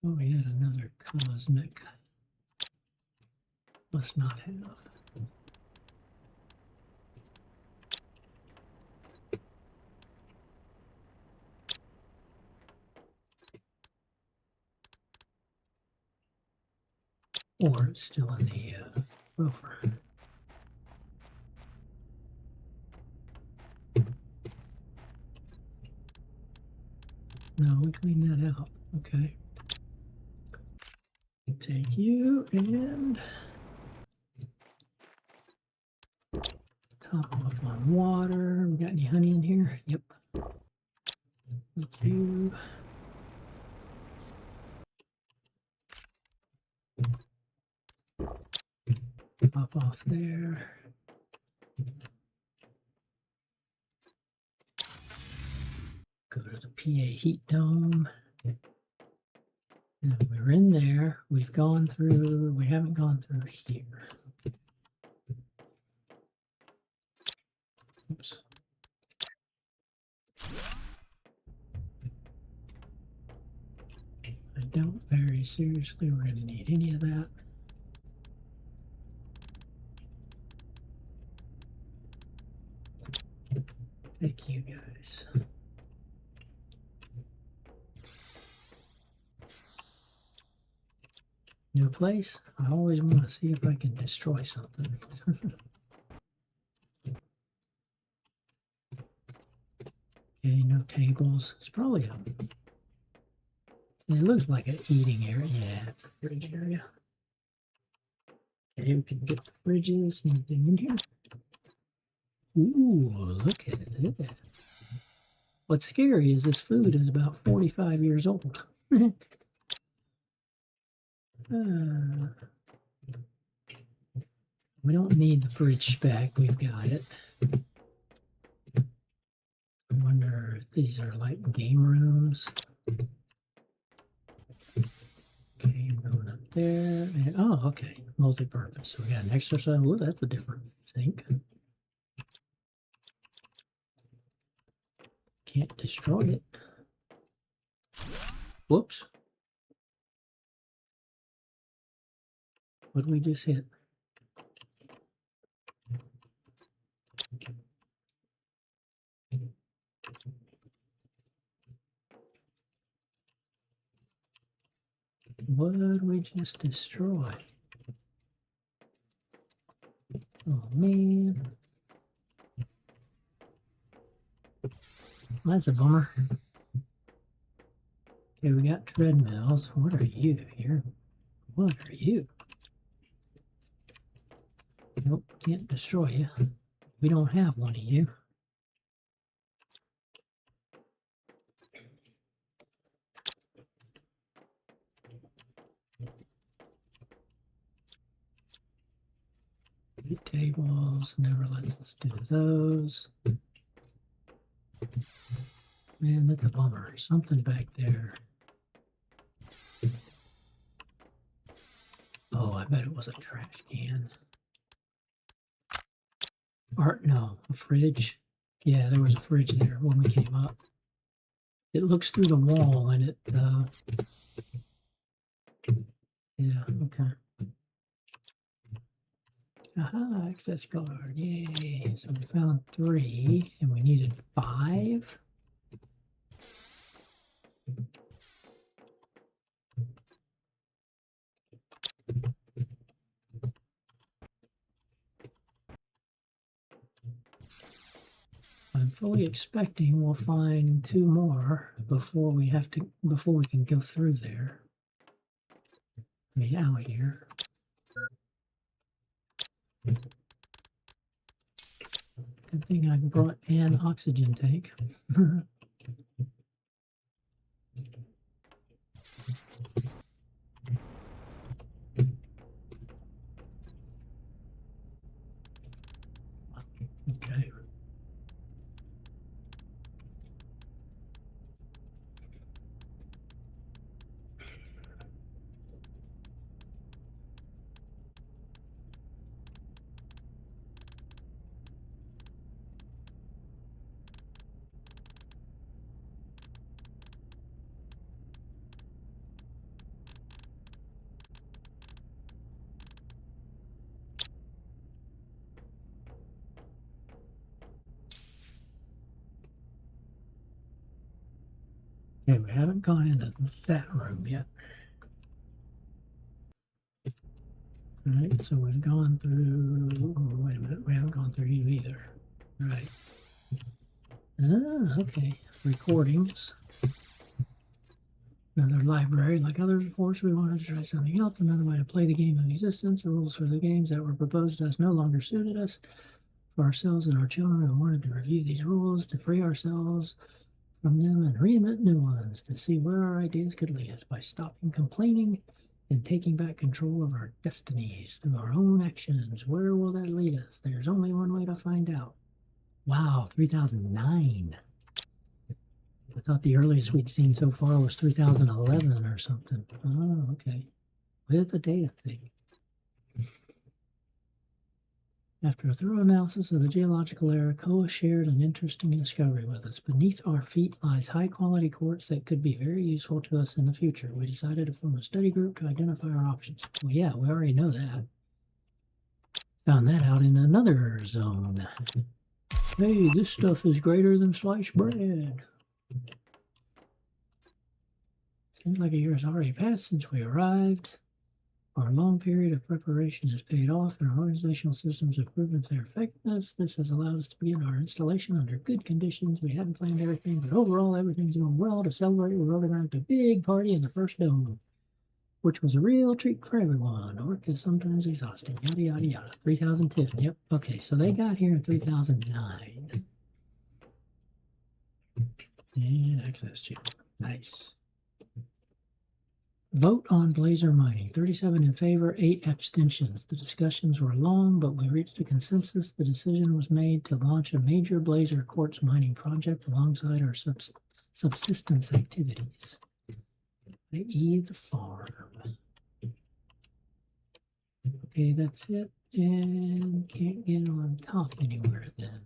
Oh, we had another cosmic. Must not have. Or it's still in the rover. No, we cleaned that out. Okay. Take you and top off on water. We got any honey in here? Yep. Thank you. pop off there. Go to the PA heat dome. Now we're in there. We've gone through, we haven't gone through here. Oops. I don't very seriously, we're going to need any of that. Thank you guys. New place. I always want to see if I can destroy something. Okay, no tables. It's probably a. It looks like an eating area. Yeah, it's a fridge area. Okay, we can get the fridges. Anything in here? Ooh, look at it. What's scary is this food is about 45 years old. We don't need the fridge spec. We've got it. I wonder if these are like game rooms. Okay, I'm going up there. And, oh, okay. Multi-purpose. So we got an exercise. Oh, that's a different sink. Can't destroy it. Whoops. What did we just hit? What did we just destroy? Oh, man. That's a bummer. Okay, we got treadmills. What are you here? What are you? Nope, can't destroy you. We don't have one of you. Tables, never lets us do those. Man, that's a bummer. Something back there. Oh, I bet it was a trash can. Or, no, a fridge. Yeah, there was a fridge there when we came up. It looks through the wall and it, yeah, okay. Aha, access card, yay. So we found 3 and we needed 5. I'm fully expecting we'll find 2 more before we can go through there. I mean, out here. Good thing I brought an oxygen tank. Okay. Okay, we haven't gone into that room yet. All right, so we've gone through. Oh, wait a minute, we haven't gone through you either. Right. Ah, okay. Recordings. Another library. Like others, of course, we wanted to try something else. Another way to play the game of existence. The rules for the games that were proposed to us no longer suited us. For ourselves and our children, we wanted to review these rules to free ourselves from them and reinvent new ones to see where our ideas could lead us by stopping complaining and taking back control of our destinies through our own actions. Where will that lead us? There's only one way to find out. Wow, 3009. I thought the earliest we'd seen so far was 3011 or something. Oh, okay. With the data thing. After a thorough analysis of the geological era, Koa shared an interesting discovery with us. Beneath our feet lies high-quality quartz that could be very useful to us in the future. We decided to form a study group to identify our options. Well, yeah, we already know that. Found that out in another zone. Hey, this stuff is greater than sliced bread. Seems like a year has already passed since we arrived. Our long period of preparation has paid off, and our organizational systems have proven their effectiveness. This has allowed us to begin our installation under good conditions. We hadn't planned everything, but overall, everything's going well. To celebrate, we organized a big party in the first dome, which was a real treat for everyone. Work is sometimes exhausting. Yada, yada, yada. 3010. Yep. Okay, so they got here in 3009. And access channel. Nice. Vote on Blazer mining. 37 in favor, 8 abstentions. The discussions were long, but we reached a consensus. The decision was made to launch a major Blazer quartz mining project alongside our subsistence activities, i.e. the farm. Okay, that's it. And can't get on top anywhere then.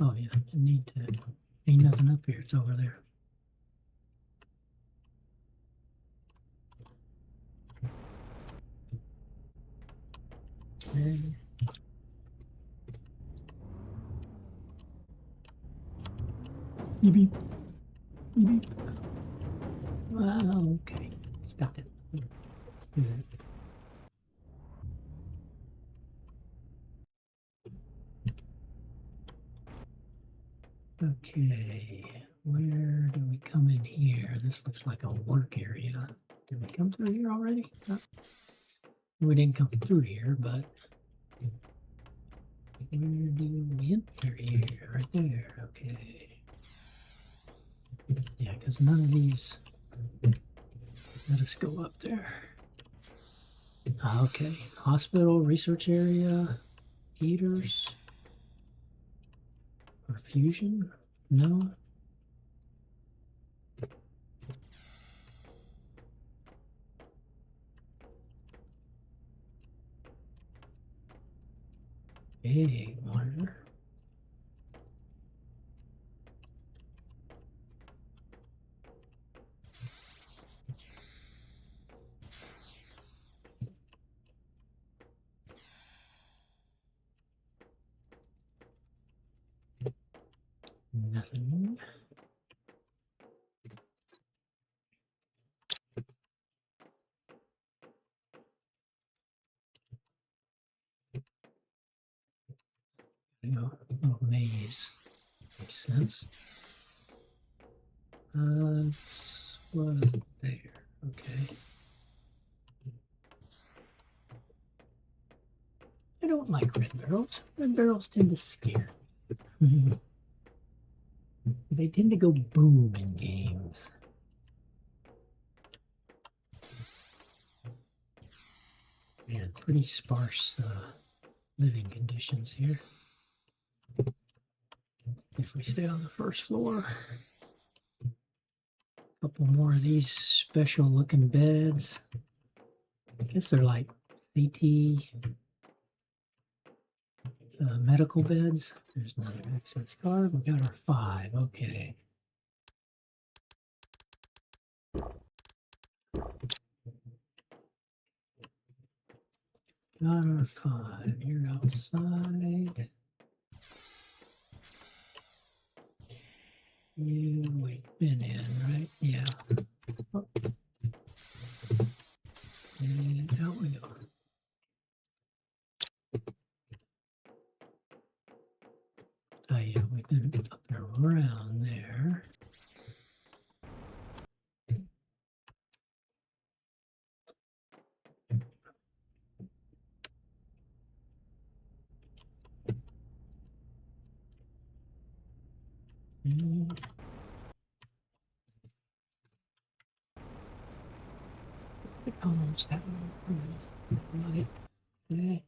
Oh yeah, need to. Ain't nothing up here. It's over there. Okay. Beep beep. Beep beep. Okay. Stop it. Okay, where do we come in here? This looks like a work area. Did we come through here already? No. We didn't come through here, but where do we enter here? Right there. Okay. Yeah, because none of these let us go up there. Okay, hospital, research area, heaters, or fusion? No. Hey, monitor. Nothing. Little maze. Makes sense. It's was there. Okay. I don't like red barrels. Red barrels tend to scare me. They tend to go boom in games. Man, pretty sparse living conditions here. If we stay on the first floor, a couple more of these special looking beds. I guess they're like CT medical beds. There's another access card. We got our 5. Okay. Got our 5. You're outside. We've been in, right? Yeah. Oh. And out we go. Oh yeah, we've been up and around there. What's that? Light. Okay.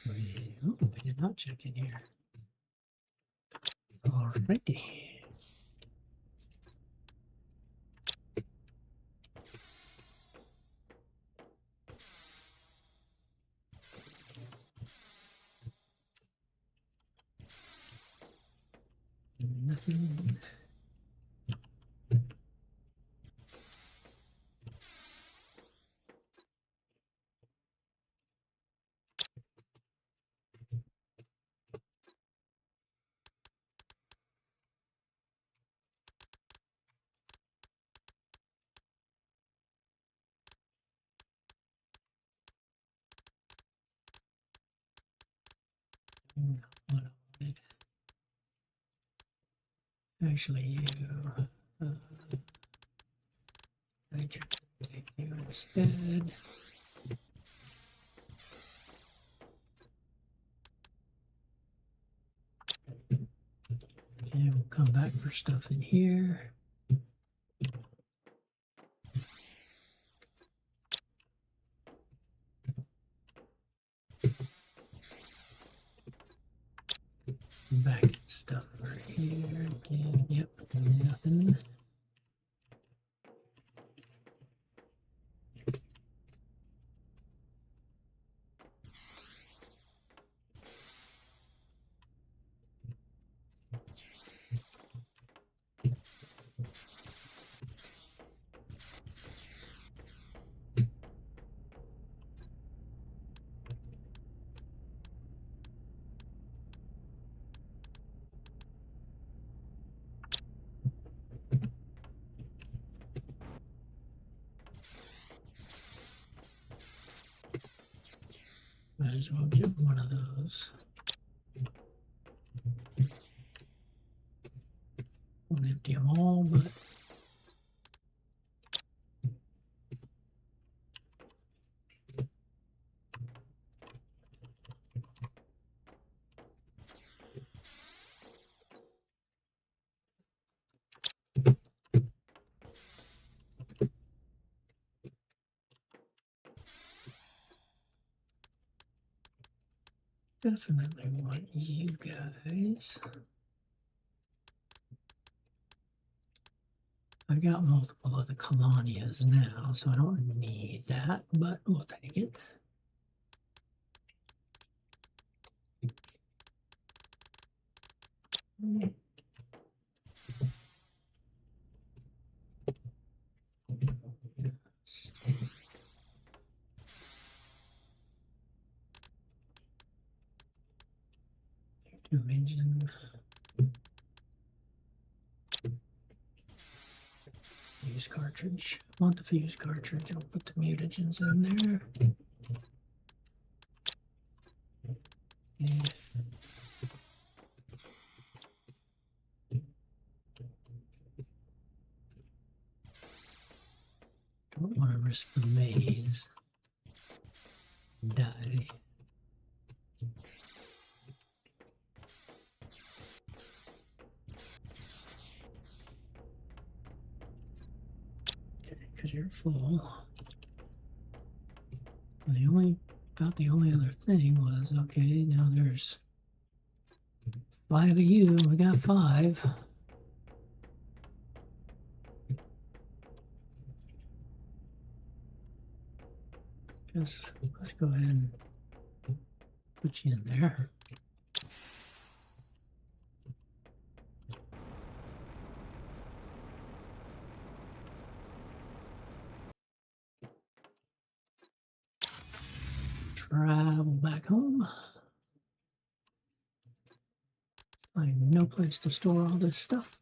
We did not check in here. Alrighty. Nothing. Not what I wanted. Actually, you. I just take you instead. And we'll come back for stuff in here. Back stuff right here again. Yep, nothing. Might as well get one of those. Won't empty them all, but definitely want you guys. I've got multiple of the colonias now, so I don't need that, but we'll take it. Two engine. Fuse cartridge. I want the fuse cartridge. I'll put the mutagens in there. And don't want to risk the maze. Die. Okay, because you're full. The only other thing was, okay, now there's 5 of you. We got 5. Let's go ahead and put you in there. Travel back home. Find no place to store all this stuff.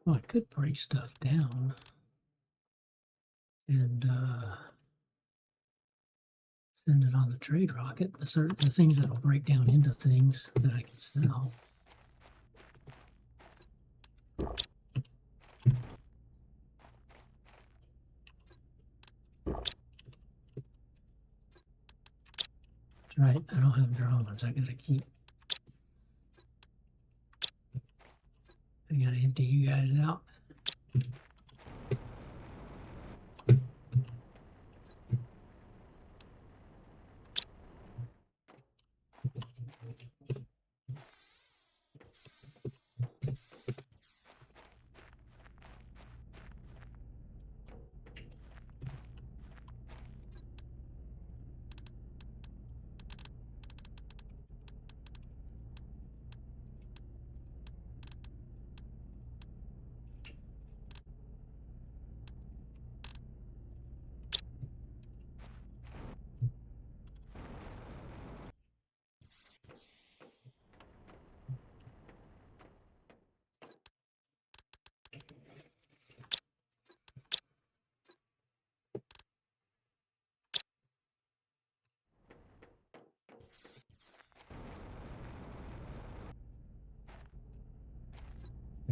Well, I could break stuff down and send it on the trade rocket. The things that'll break down into things that I can sell. That's right, I don't have drones. I gotta empty you guys out.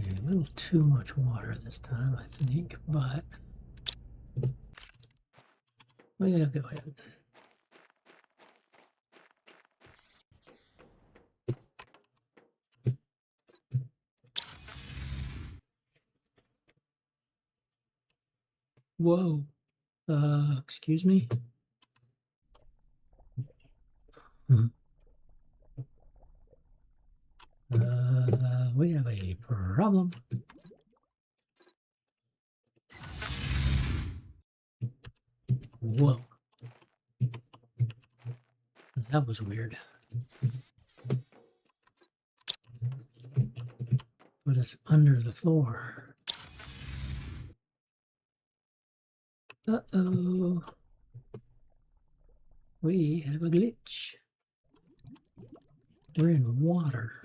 A little too much water this time, I think, but we'll go ahead. Whoa. Excuse me? We have a problem. Whoa. That was weird. Put us under the floor. Uh-oh. We have a glitch. We're in water.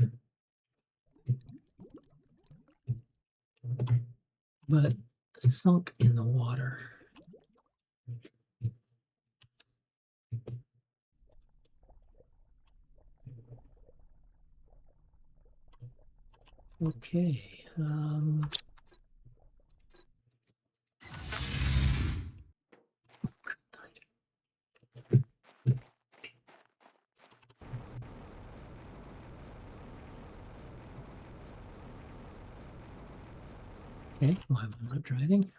But sunk in the water. Okay. Okay, why am I not driving?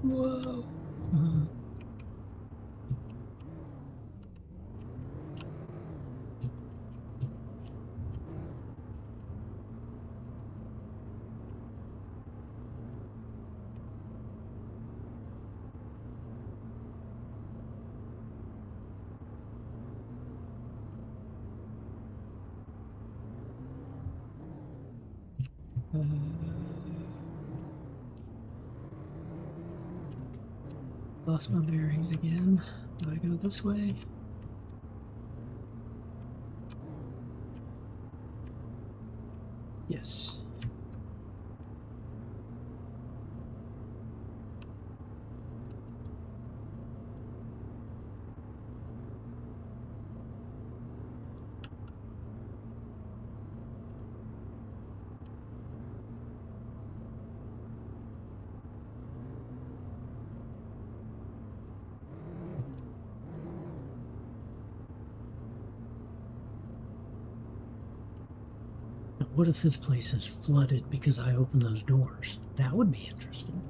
Whoa. Lost my bearings again. Do I go this way? Yes. What if this place is flooded because I opened those doors? That would be interesting.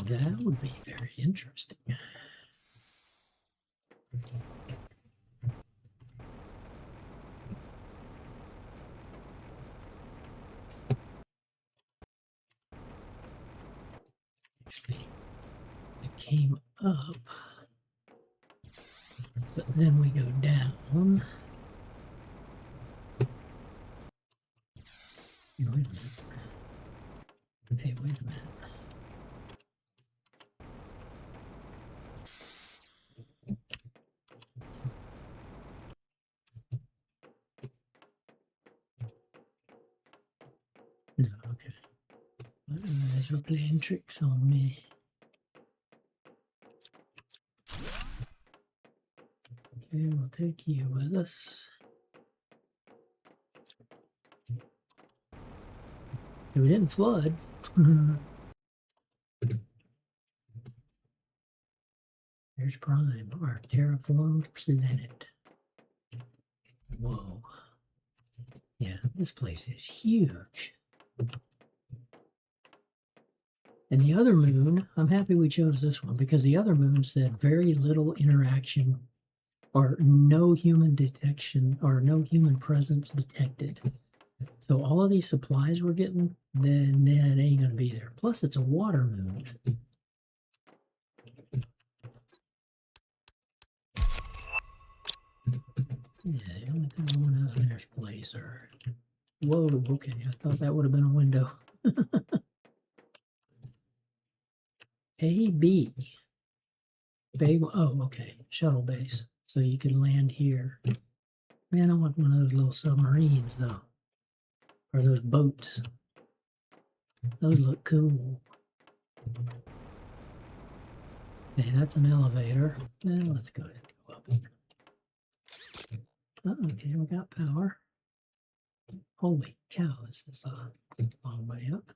That would be very interesting. Actually, we came up, but then we go down. Hey, wait a minute. Hey, wait a minute. No, okay. You guys are playing tricks on me. Okay, we'll take you with us. We didn't flood. There's Prime, our terraformed planet. Whoa. Yeah, this place is huge. And the other moon, I'm happy we chose this one because the other moon said very little interaction or no human detection or no human presence detected. So all of these supplies we're getting, then that ain't going to be there. Plus, it's a water moon. Yeah, the only thing I want out of there is Blazer. Whoa, okay, I thought that would have been a window. A, B. Bay, oh, okay, shuttle base. So you can land here. Man, I want one of those little submarines, though. Or those boats. Those look cool. Okay, that's an elevator. Let's go ahead and go up. Okay, we got power. Holy cow, this is a long way up.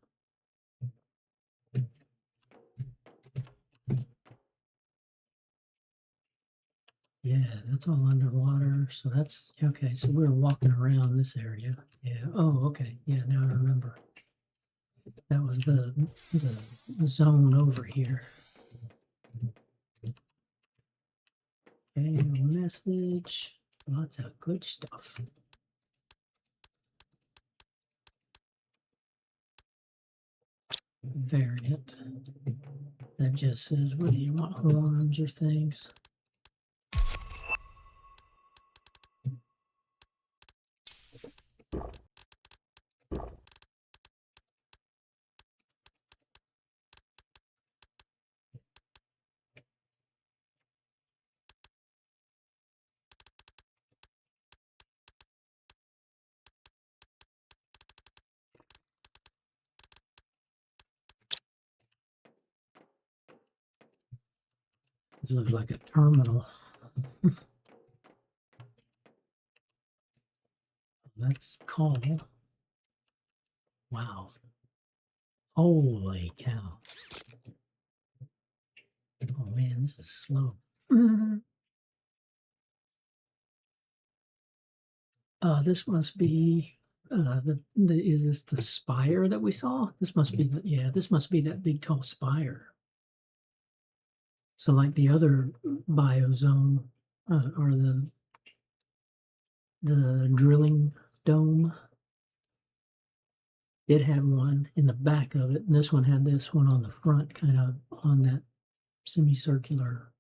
Yeah, that's all underwater. So that's okay. So we're walking around this area. Yeah. Oh, okay. Yeah, now I remember. That was the zone over here. Okay, message. Lots of good stuff. Variant. That just says, what do you want, horns or things? This looks like a terminal. Let's call. Wow. Holy cow. Oh man, this is slow. This must be is this the spire that we saw? This must be this must be that big tall spire. So like the other biozone or the drilling dome, it had one in the back of it, and this one had this one on the front, kind of on that semicircular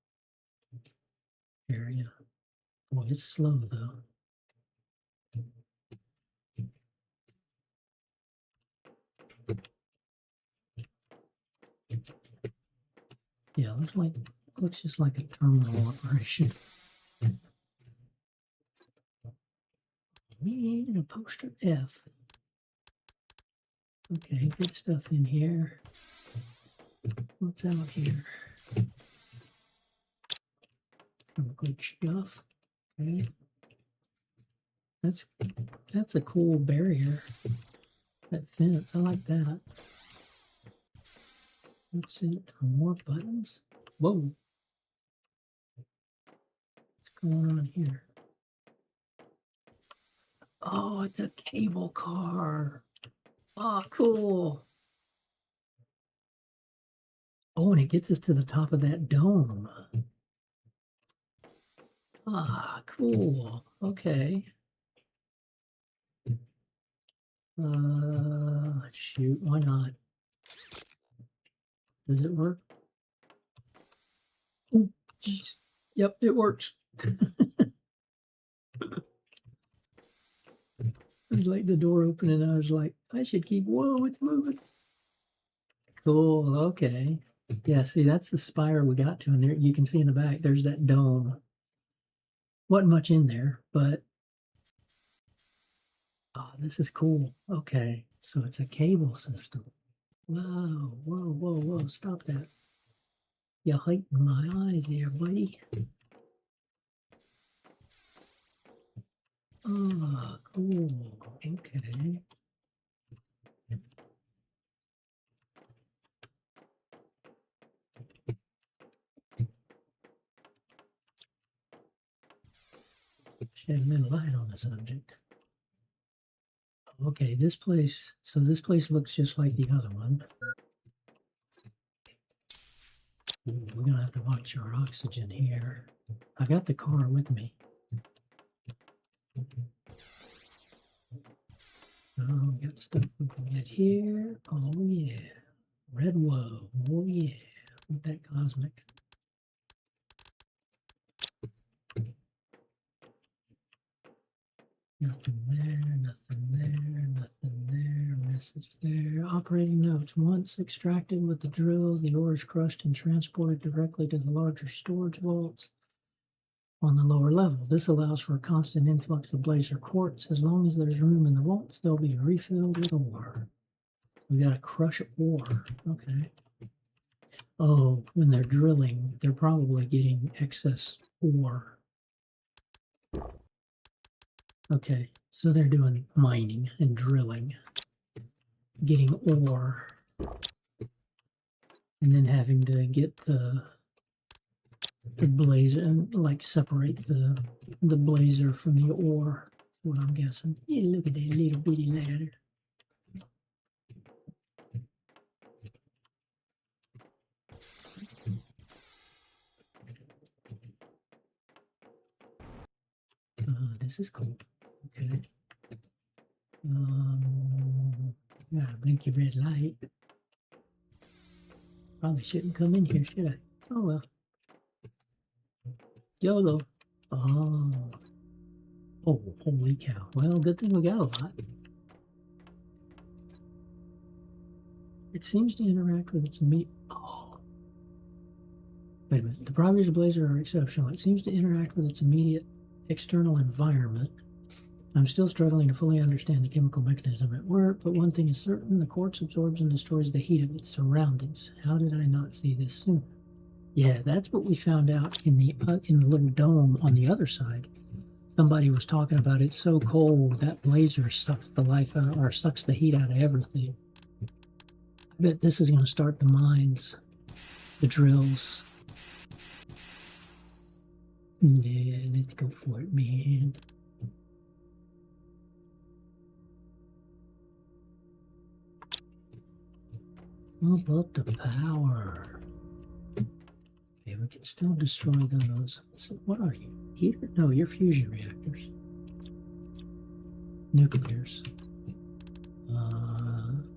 area. Boy, it's slow though. Yeah, looks just like a terminal operation. Man, a poster F. Okay, good stuff in here. What's out here? Some good stuff. Okay. That's a cool barrier. That fence, I like that. Let's see, more buttons. Whoa. What's going on here? Oh, it's a cable car. Oh, cool. Oh, and it gets us to the top of that dome. Ah, cool. Okay. Shoot, why not? Does it work? Oh, geez. Yep, it works. It was like the door opened and I was like, I should keep, whoa, it's moving. Cool, okay. Yeah, see, that's the spire we got to, and there you can see in the back, there's that dome. Wasn't much in there, but oh, this is cool. Okay, so it's a cable system. Whoa, whoa, whoa, whoa, stop that. You're hurting my eyes there, buddy. Oh, cool. Okay. Shed a little light on the subject. Okay, this place, so this place looks just like the other one. Ooh, we're gonna have to watch our oxygen here. I got the car with me. Oh, we got stuff we can get here. Oh yeah. Red woe. Oh yeah. With that cosmic. Nothing there, nothing there, nothing there. Message there. Operating notes. Once extracted with the drills, the ore is crushed and transported directly to the larger storage vaults on the lower level. This allows for a constant influx of blazer quartz. As long as there's room in the vaults, they'll be refilled with ore. We got to crush ore. Okay. Oh, when they're drilling, they're probably getting excess ore. Okay, so they're doing mining and drilling, getting ore, and then having to get the blazer and like separate the blazer from the ore. That's what I'm guessing. Yeah, look at that little bitty ladder. This is cool. Okay. Gotta blink your red light. Probably shouldn't come in here, should I? Oh well. YOLO. Oh. Oh, holy cow. Well, good thing we got a lot. It seems to interact with its immediate. Oh. Wait a minute. The properties of Blazer are exceptional. It seems to interact with its immediate external environment. I'm still struggling to fully understand the chemical mechanism at work, but one thing is certain, the quartz absorbs and destroys the heat of its surroundings. How did I not see this sooner? Yeah, that's what we found out in the little dome on the other side. Somebody was talking about it's so cold that blazer sucks the life out, or sucks the heat out of everything. I bet this is going to start the mines, the drills. Yeah, let's go for it, man. Pump up the power. Okay, we can still destroy those. So what are you? Heater? No, you're fusion reactors. Nuclears.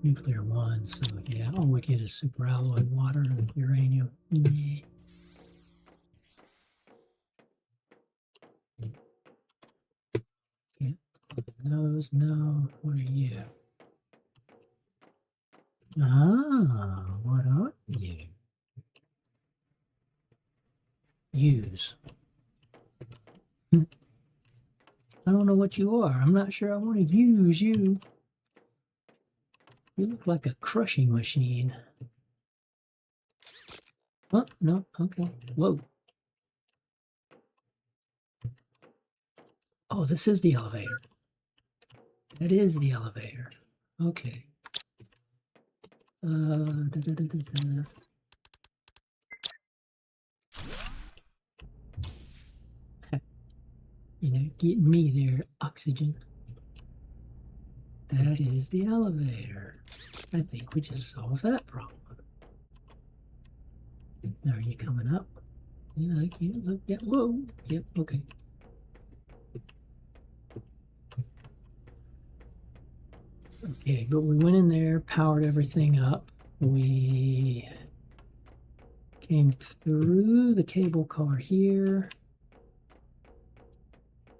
Nuclear one, so yeah, all we get is superalloy water and uranium. Yeah. Can't those, no. What are you? Ah, what are you? Use. I don't know what you are. I'm not sure I want to use you. You look like a crushing machine. Oh, no, okay. Whoa. Oh, this is the elevator. That is the elevator. Okay. Da, da, da, da. You're not getting me there, oxygen. That is the elevator. I think we just solved that problem. Are you coming up? Yeah, I can't look yet. Whoa. Yep, okay. Okay, but we went in there, powered everything up. We came through the cable car here.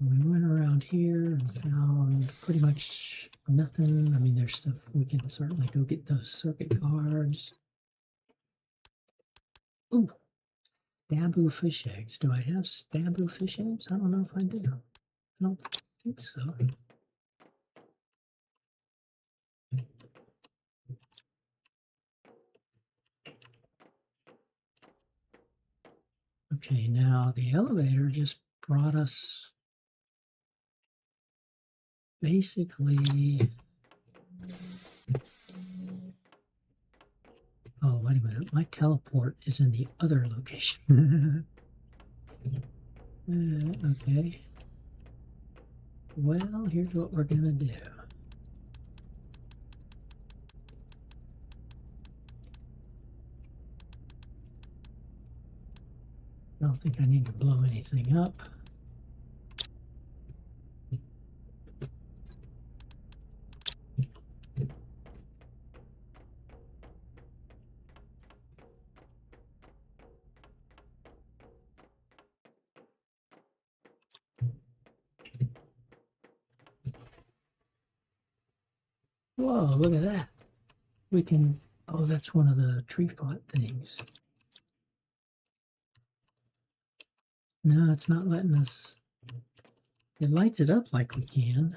We went around here and found pretty much nothing. I mean, there's stuff we can certainly go get those circuit cards. Ooh, Staboo fish eggs. Do I have Staboo fish eggs? I don't know if I do. I don't think so. Okay, now the elevator just brought us basically. Oh, wait a minute. My teleport is in the other location. Okay. Well, here's what we're going to do. I don't think I need to blow anything up. Whoa, look at that. We can, oh, that's one of the tree pot things. No, it's not letting us. It lights it up like we can.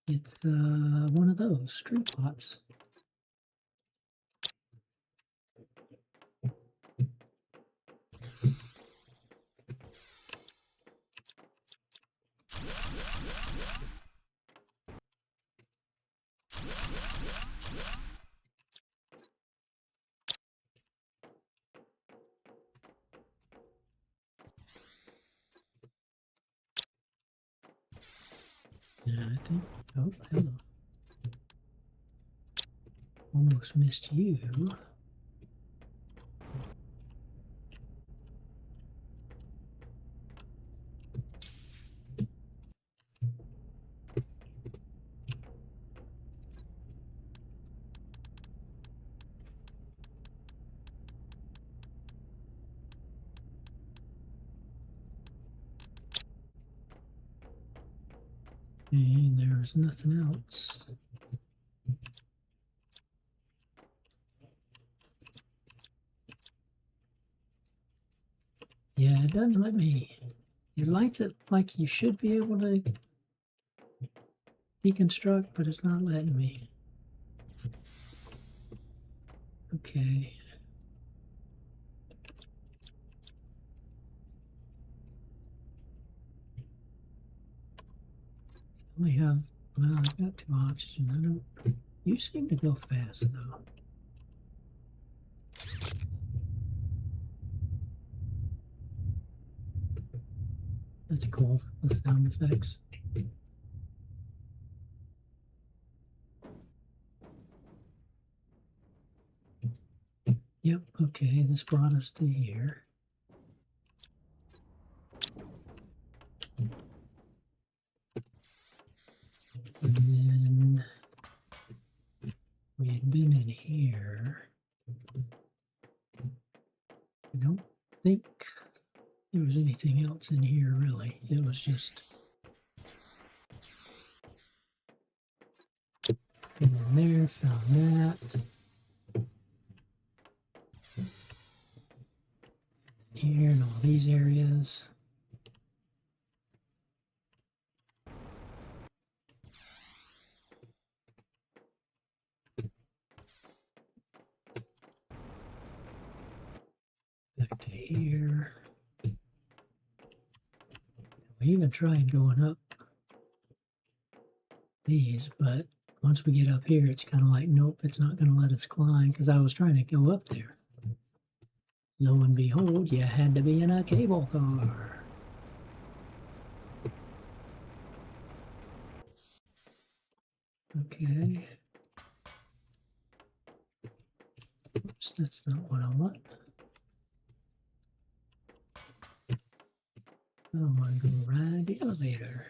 It's one of those tree pots. Yeah, I think. Oh, hello. Almost missed you. And there's nothing else. Yeah, it doesn't let me. It lights it like you should be able to deconstruct, but it's not letting me. Okay. I only have, well, I've got 2 oxygen. I don't, you seem to go fast though. That's cool, the sound effects. Yep, okay, this brought us to here. And then we had been in here. I don't think there was anything else in here really. It was just in there, found that. Here and all these areas. Back to here. We even tried going up these, but once we get up here, it's kind of like, nope, it's not going to let us climb because I was trying to go up there. Lo and behold, you had to be in a cable car. Okay. Oops, that's not what I want. I want to go ride the elevator.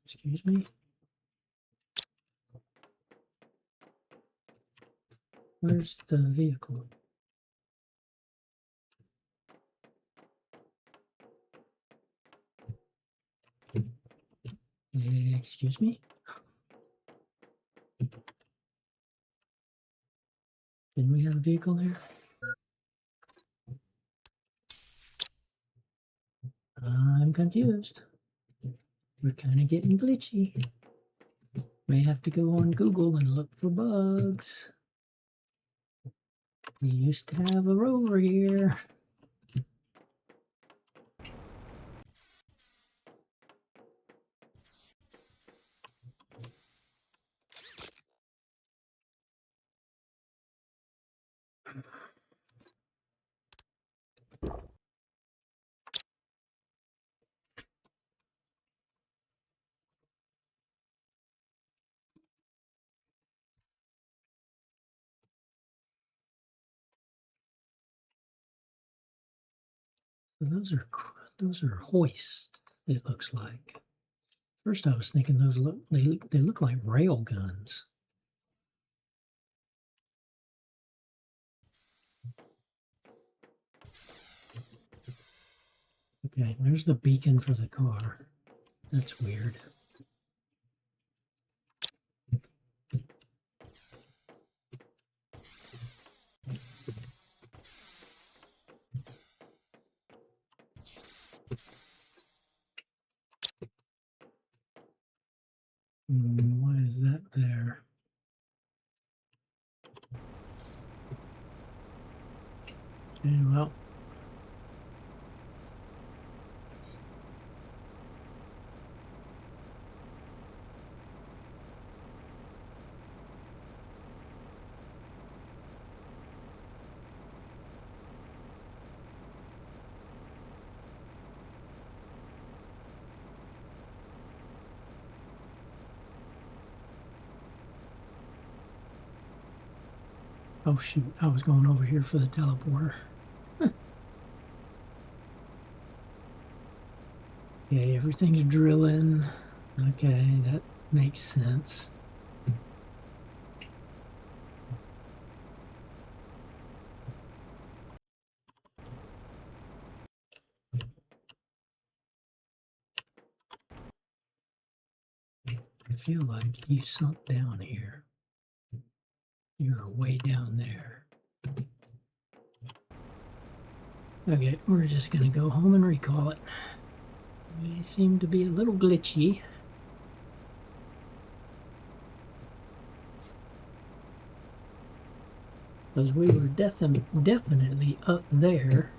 Excuse me. Where's the vehicle? Excuse me? Didn't we have a vehicle there? I'm confused. We're kind of getting glitchy. May have to go on Google and look for bugs. We used to have a rover here. So those are hoists, it looks like. First I was thinking those they look like rail guns. Okay, there's the beacon for the car. That's weird. Why is that there? Okay, well. Oh shoot, I was going over here for the teleporter. Okay, everything's drilling. Okay, that makes sense. I feel like you sunk down here. You're way down there. Okay, we're just gonna go home and recall it. We seem to be a little glitchy. Because we were definitely up there.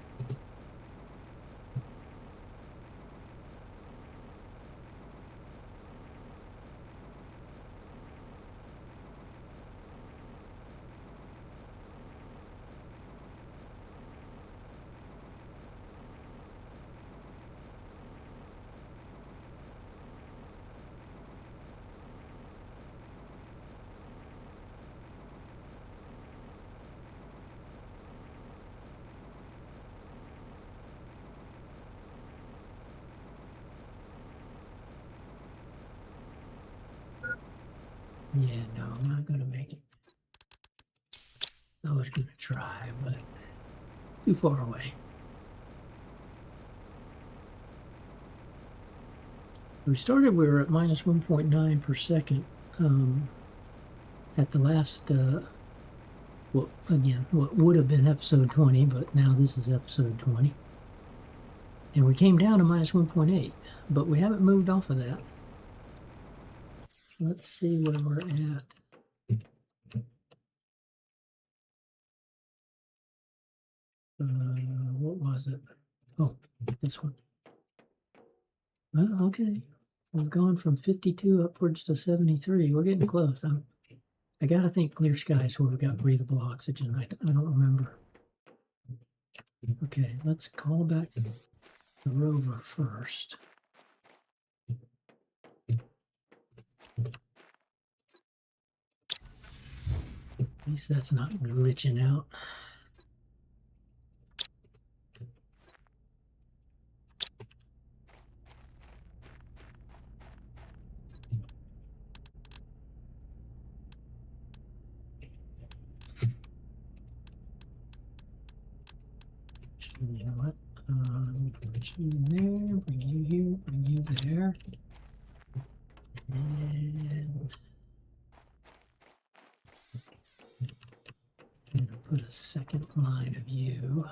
Yeah, no, I'm not gonna make it. I was gonna try, but too far away. We started, we were at minus 1.9 per second at the last, well, again, what would have been episode 20, but now this is episode 20. And we came down to minus 1.8, but we haven't moved off of that. Let's see where we're at. What was it? Oh, this one. Well, okay. We've gone from 52 upwards to 73. We're getting close. I gotta think clear skies where we've got breathable oxygen. I don't remember. Okay, let's call back the rover first. At least that's not glitching out. You know what? Put you in there, bring you here, bring you there. And I'm going to put a second line of you.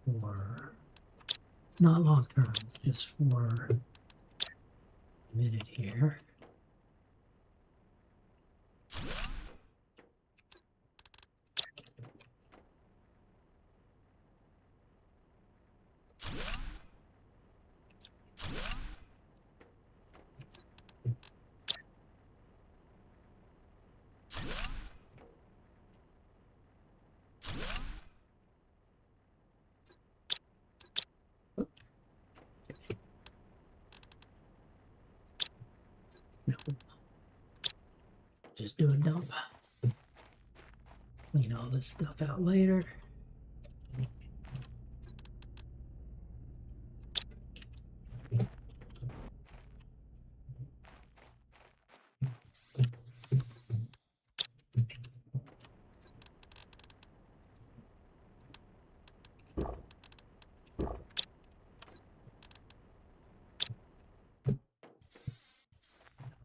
For not long term, just for a minute here. No. Just do a dump. Clean all this stuff out later.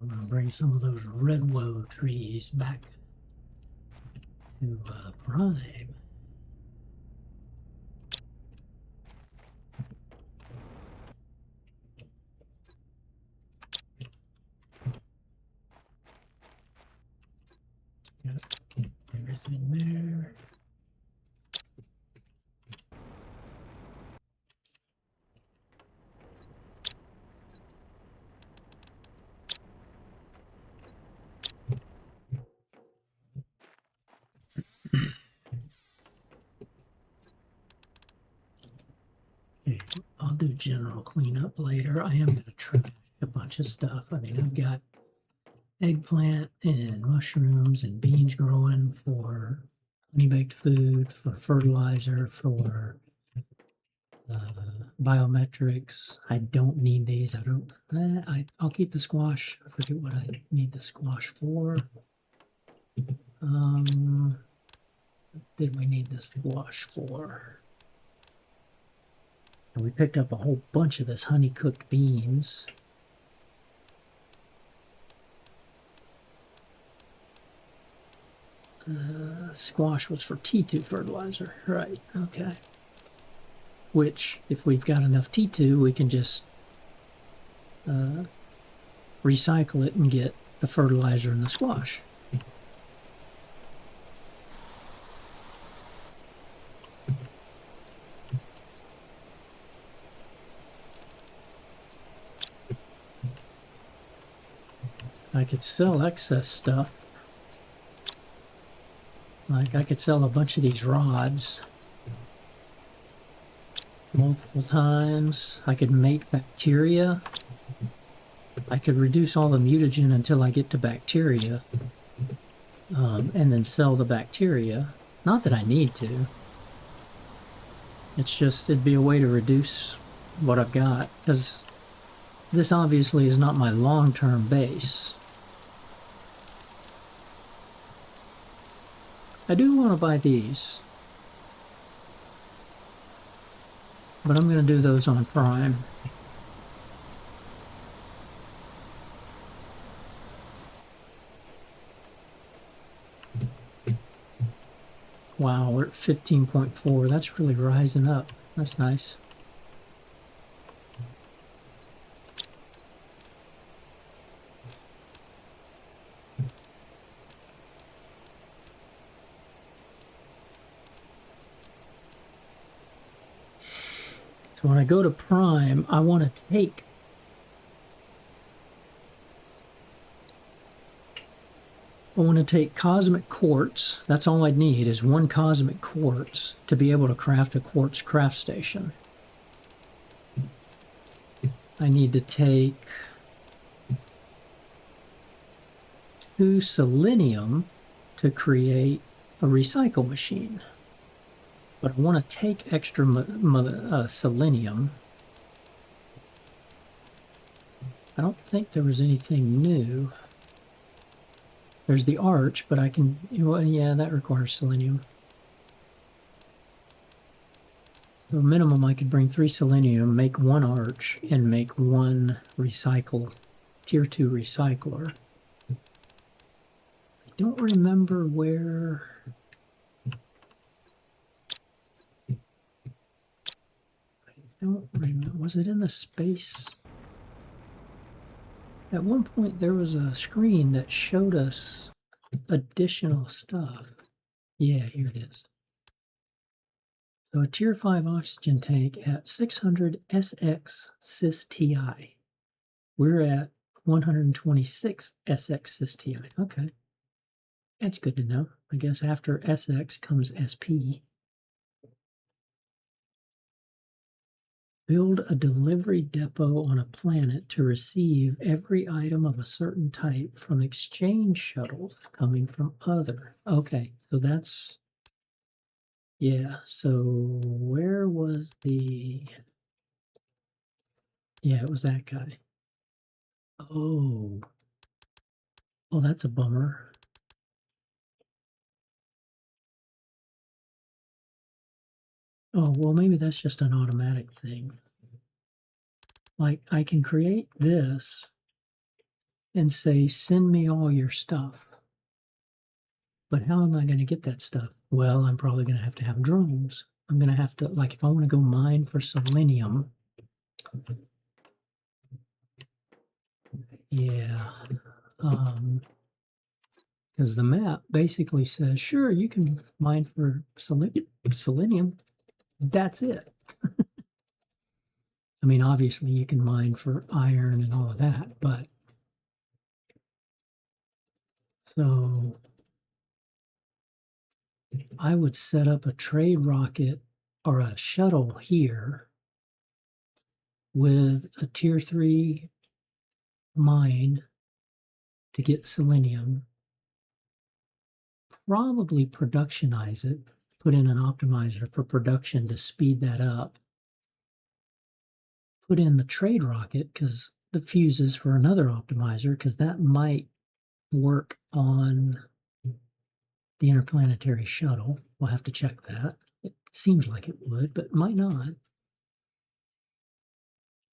I'm going to bring some of those redwood trees back to prime. Got everything there. Okay, I'll do general cleanup later. I am going to trash a bunch of stuff. I mean, I've got eggplant and mushrooms and beans growing for honey baked food, for fertilizer, for biometrics. I don't need these. I don't. I'll keep the squash. I forget what I need the squash for. Did we need this squash for? And we picked up a whole bunch of this honey cooked beans. Squash was for T2 fertilizer, right? Okay. Which, if we've got enough T2, we can just recycle it and get the fertilizer in the squash. I could sell excess stuff. Like, I could sell a bunch of these rods multiple times. I could make bacteria. I could reduce all the mutagen until I get to bacteria, and then sell the bacteria. Not that I need to. It's just, it'd be a way to reduce what I've got, because this obviously is not my long-term base. I do want to buy these, but I'm going to do those on Prime. Wow, we're at 15.4. That's really rising up. That's nice. So when I go to prime, I want to take cosmic quartz. That's all I need is one cosmic quartz to be able to craft a quartz craft station. I need to take 2 selenium to create a recycle machine. But I want to take extra selenium. I don't think there was anything new. There's the arch, but I can, well, yeah, that requires selenium. So minimum, I could bring 3 selenium, make 1 arch, and make 1 tier 2 recycler. I don't remember where. I don't remember. Was it in the space? At one point, there was a screen that showed us additional stuff. Yeah, here it is. So a tier 5 oxygen tank at 600 SX cis TI. We're at 126 SX cis TI. Okay. That's good to know. I guess after SX comes SP. Build a delivery depot on a planet to receive every item of a certain type from exchange shuttles coming from other. Okay, so that's, yeah, so where was the, yeah, it was that guy. Oh, that's a bummer. Oh, well, maybe that's just an automatic thing. Like, I can create this and say, send me all your stuff. But how am I going to get that stuff? Well, I'm probably going to have drones. I'm going to have to, like, if I want to go mine for selenium, yeah, because the map basically says, sure, you can mine for selenium. That's it. I mean, obviously, you can mine for iron and all of that, but so I would set up a trade rocket or a shuttle here with a tier 3 mine to get selenium, probably productionize it, put in an optimizer for production to speed that up, put in the trade rocket because the fuses for another optimizer, because that might work on the interplanetary shuttle. We'll have to check that. It seems like it would, but it might not.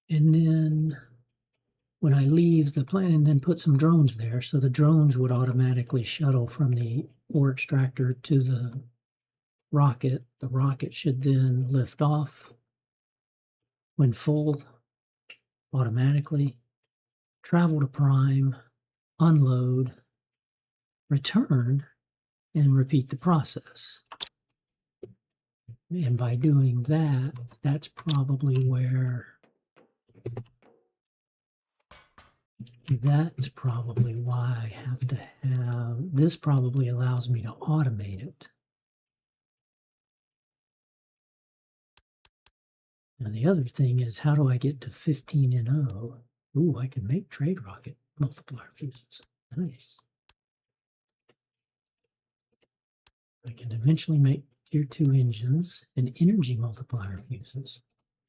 And then when I leave the planet, and then put some drones there, so the drones would automatically shuttle from the ore extractor to the rocket. The rocket should then lift off when full automatically, travel to prime, unload, return, and repeat the process. And by doing that, that's probably where, that's probably why I have to have, this probably allows me to automate it. And the other thing is, how do I get to 15 NO? Ooh, I can make trade rocket multiplier fuses. Nice. I can eventually make tier 2 engines and energy multiplier fuses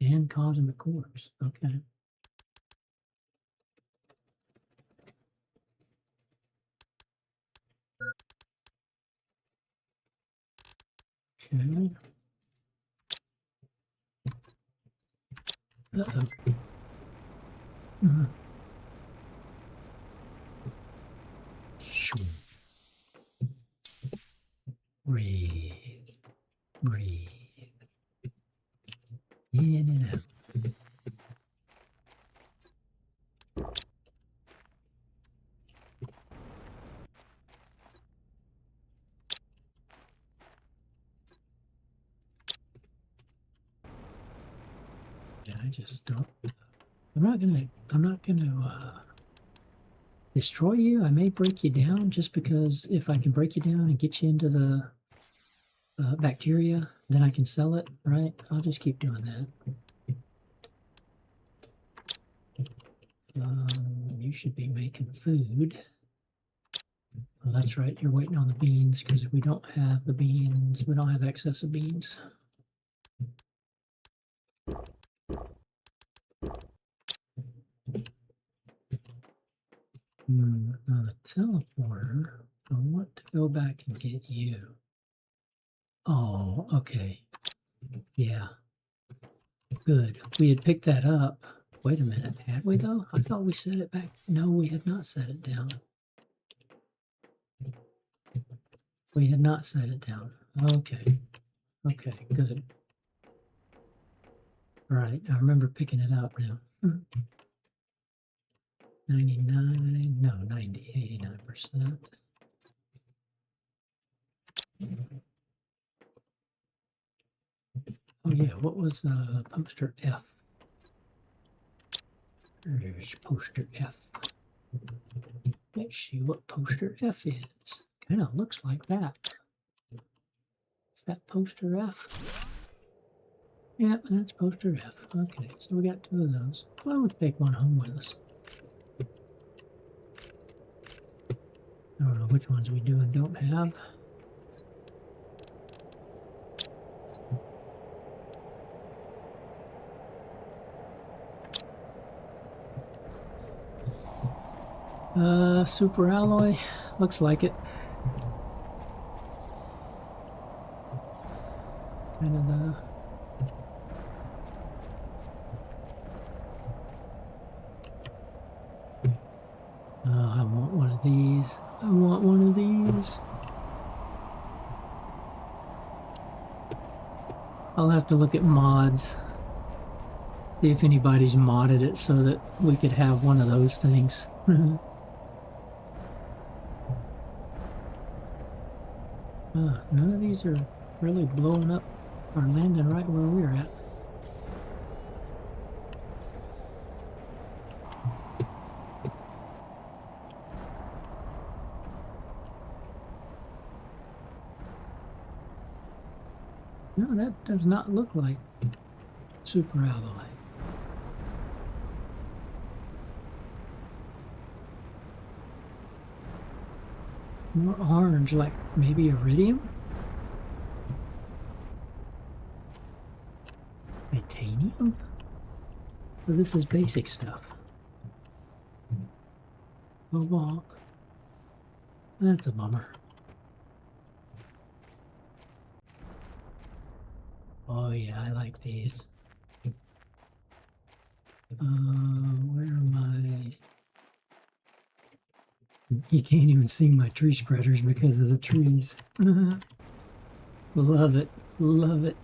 and cosmic cores. Okay. Okay. Uh-oh. Breathe. Breathe. In and out. Yeah, I just don't. I'm not gonna destroy you. I may break you down just because if I can break you down and get you into the bacteria, then I can sell it, right? I'll just keep doing that. You should be making food. Well, that's right. You're waiting on the beans because we don't have the beans. We don't have excess of beans. Now the teleporter, I want to go back and get you. Oh, okay. Yeah. Good. We had picked that up. Wait a minute. Had we though? I thought we set it back. No, we had not set it down. We had not set it down. Okay. Okay, good. Right. I remember picking it up now. 99, no, 90, 89%. Oh yeah, what was poster F? There's poster F. Let's see what poster F is. Kind of looks like that. Is that poster F? Yeah, that's poster F. Okay, so we got 2 of those. Well, let's take one home with us. I don't know which ones we do and don't have. Super alloy. Looks like it. Kind of the... I want one of these. I want one of these. I'll have to look at mods. See if anybody's modded it so that we could have one of those things. None of these are really blowing up or landing right where we're at. No, that does not look like super alloy. More orange, like maybe iridium? Titanium? So this is basic stuff. Cobalt. That's a bummer. Oh yeah, I like these. Where are my... You can't even see my tree spreaders because of the trees. Love it. Love it.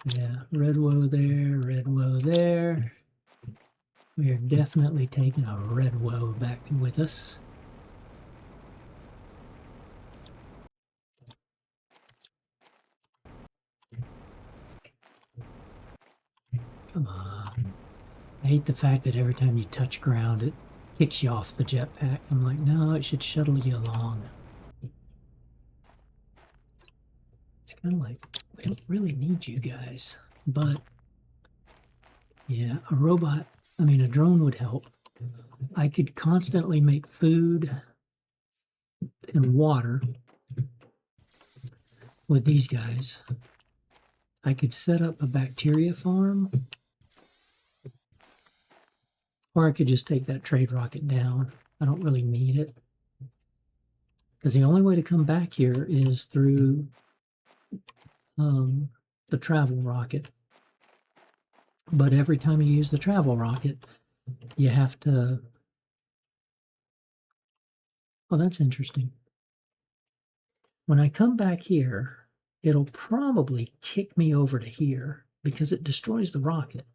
Yeah, red woe there, red woe there. We are definitely taking a red woe back with us. Come on. I hate the fact that every time you touch ground, it kicks you off the jetpack. I'm like, no, it should shuttle you along. It's kind of like, we don't really need you guys. But, yeah, a drone would help. I could constantly make food and water with these guys. I could set up a bacteria farm, or I could just take that trade rocket down. I don't really need it, because the only way to come back here is through the travel rocket. But every time you use the travel rocket, you have to... Oh, that's interesting. When I come back here, it'll probably kick me over to here because it destroys the rocket.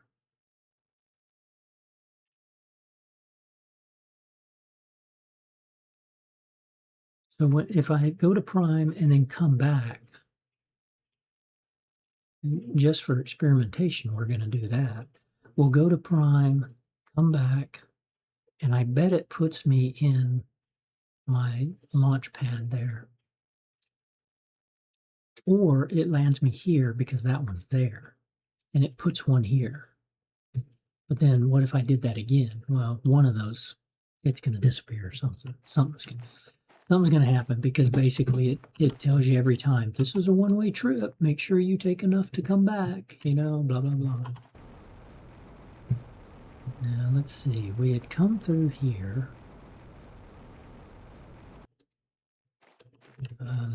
So if I go to prime and then come back, just for experimentation, we're going to do that. We'll go to prime, come back, and I bet it puts me in my launch pad there. Or it lands me here because that one's there, and it puts one here. But then what if I did that again? Well, one of those, it's going to disappear or something. Something's going to happen because basically it tells you every time, this is a one-way trip. Make sure you take enough to come back, you know, blah, blah, blah. Now, let's see. We had come through here.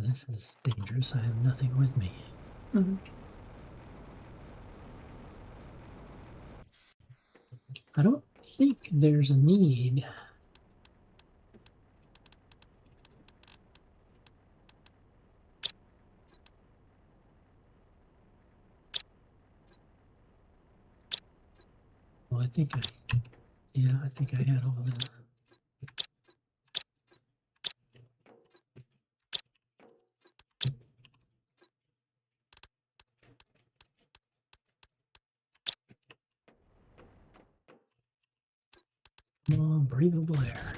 This is dangerous. I have nothing with me. I don't think there's a need. Well, I think I had all that. Come on, breathable air.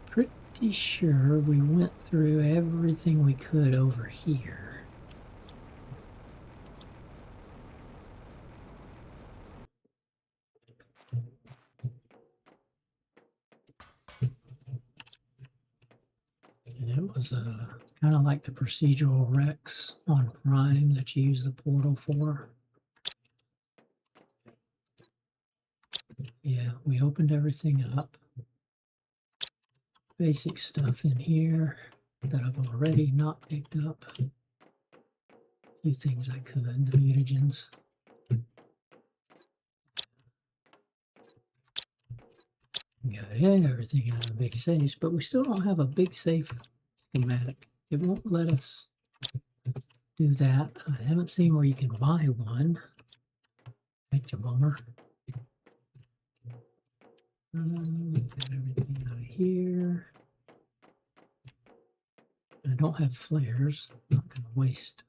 Pretty sure we went through everything we could over here. And it was kind of like the procedural Rex on Prime that you use the portal for. Yeah, we opened everything up. Basic stuff in here that I've already not picked up. A few things I could, the mutagens. Got everything out of the big safes, but we still don't have a big safe schematic. It won't let us do that. I haven't seen where you can buy one. That's a bummer. Get everything out of here. I don't have flares. I'm not going to waste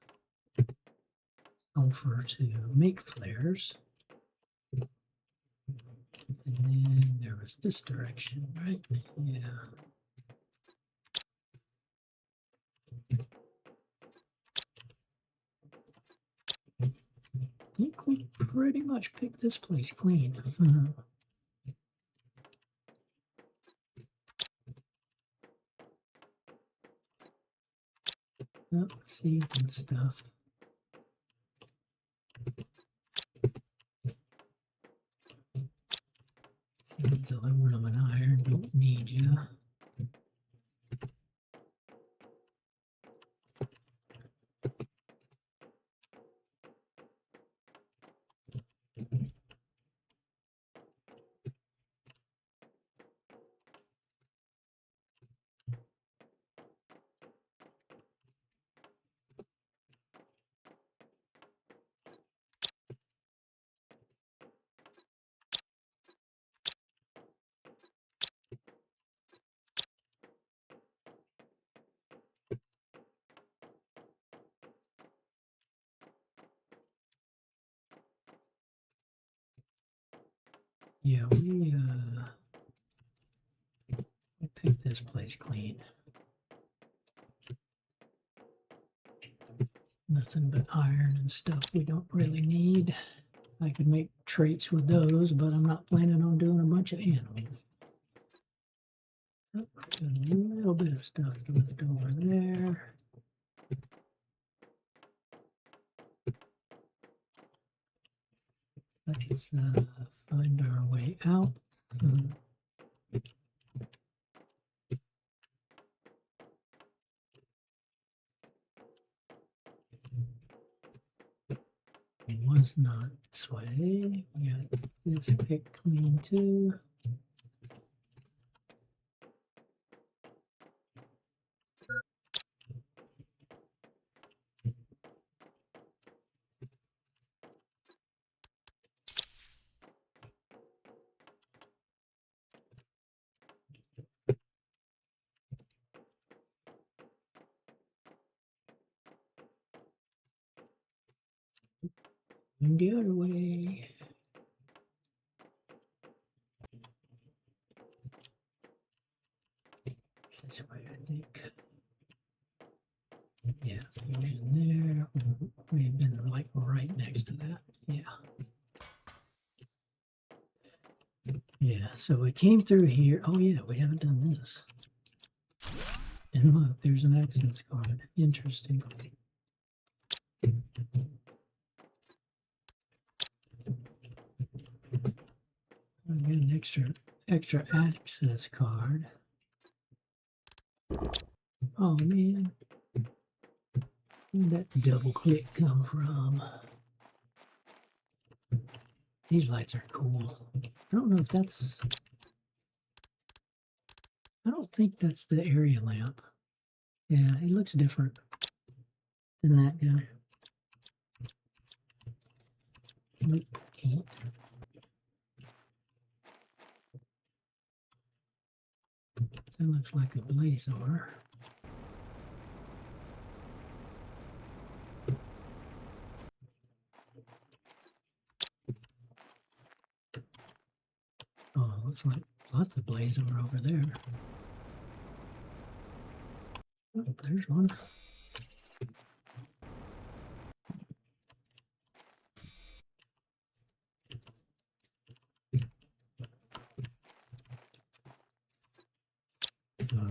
sulfur to make flares. And then there was this direction, right? Yeah. I think we pretty much picked this place clean. Oh, seeds and stuff. Seeds, aluminum, and iron don't need you. Yeah, we picked this place clean. Nothing but iron and stuff we don't really need. I could make traits with those, but I'm not planning on doing a bunch of animals. Oh, got a little bit of stuff left over there. Let's find our way out. It was not this way. We got this pick clean too. And the other way. This way, I think. Yeah, in there. We have been like right next to that. Yeah. Yeah, so we came through here. Oh yeah, we haven't done this. And look, there's an access card. Interesting. I got an extra access card. Oh man, where'd that double click come from? These lights are cool. I don't know if that's. I don't think that's the area lamp. Yeah, it looks different than that guy. Nope, can't. That looks like a blazor. Oh, looks like lots of blazor over there. Oh, there's one.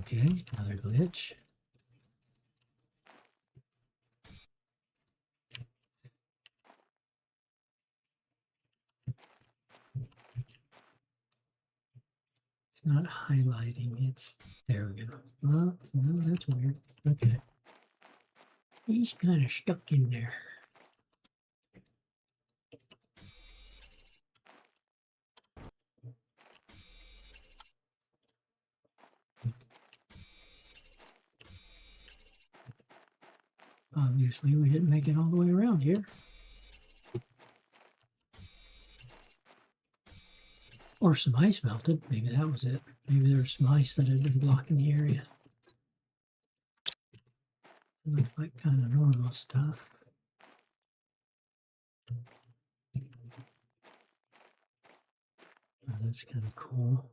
Okay, another glitch. It's not highlighting, it's, there we go. Oh, no, that's weird. Okay. He's kind of stuck in there. Obviously, we didn't make it all the way around here. Or some ice melted. Maybe that was it. Maybe there was some ice that had been blocking the area. It looks like kind of normal stuff. Oh, that's kind of cool.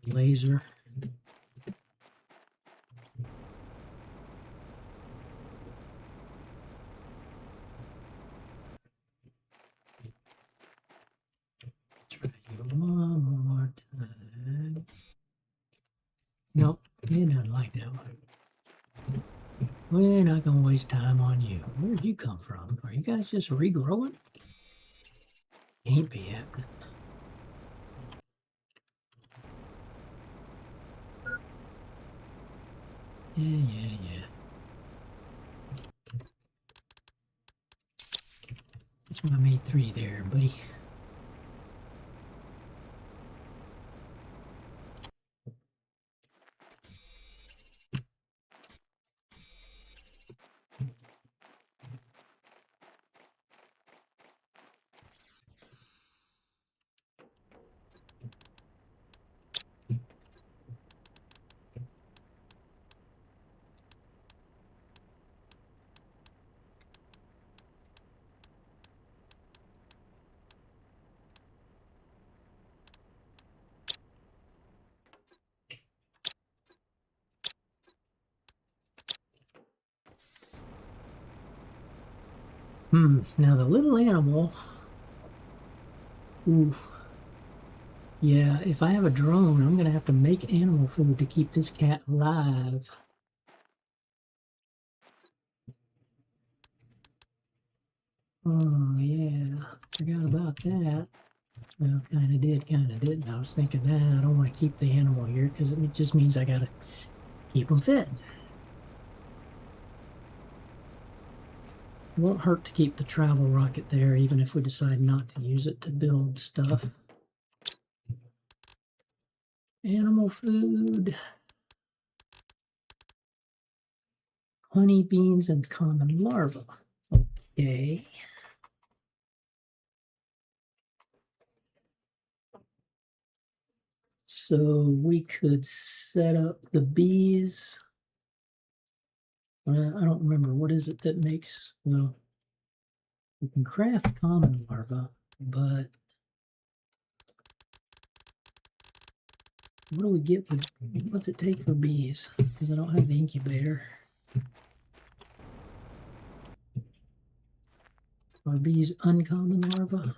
Laser. Try you one more time. Nope, you don't like that one. We're not going to waste time on you. Where did you come from? Are you guys just regrowing? Ain't be happening. Yeah. That's why I made 3 there, buddy. Now the little animal. Oof. Yeah, if I have a drone, I'm going to have to make animal food to keep this cat alive. Oh, yeah. Forgot about that. Well, kind of did, kind of didn't. I was thinking, I don't want to keep the animal here because it just means I got to keep them fed. It won't hurt to keep the travel rocket there, even if we decide not to use it to build stuff. Animal food. Honey beans and common larva. Okay. So we could set up the bees. I don't remember. What is it that makes, well, We can craft common larvae, but what do we get with, what's it take for bees? Because I don't have the incubator. Are bees uncommon larvae?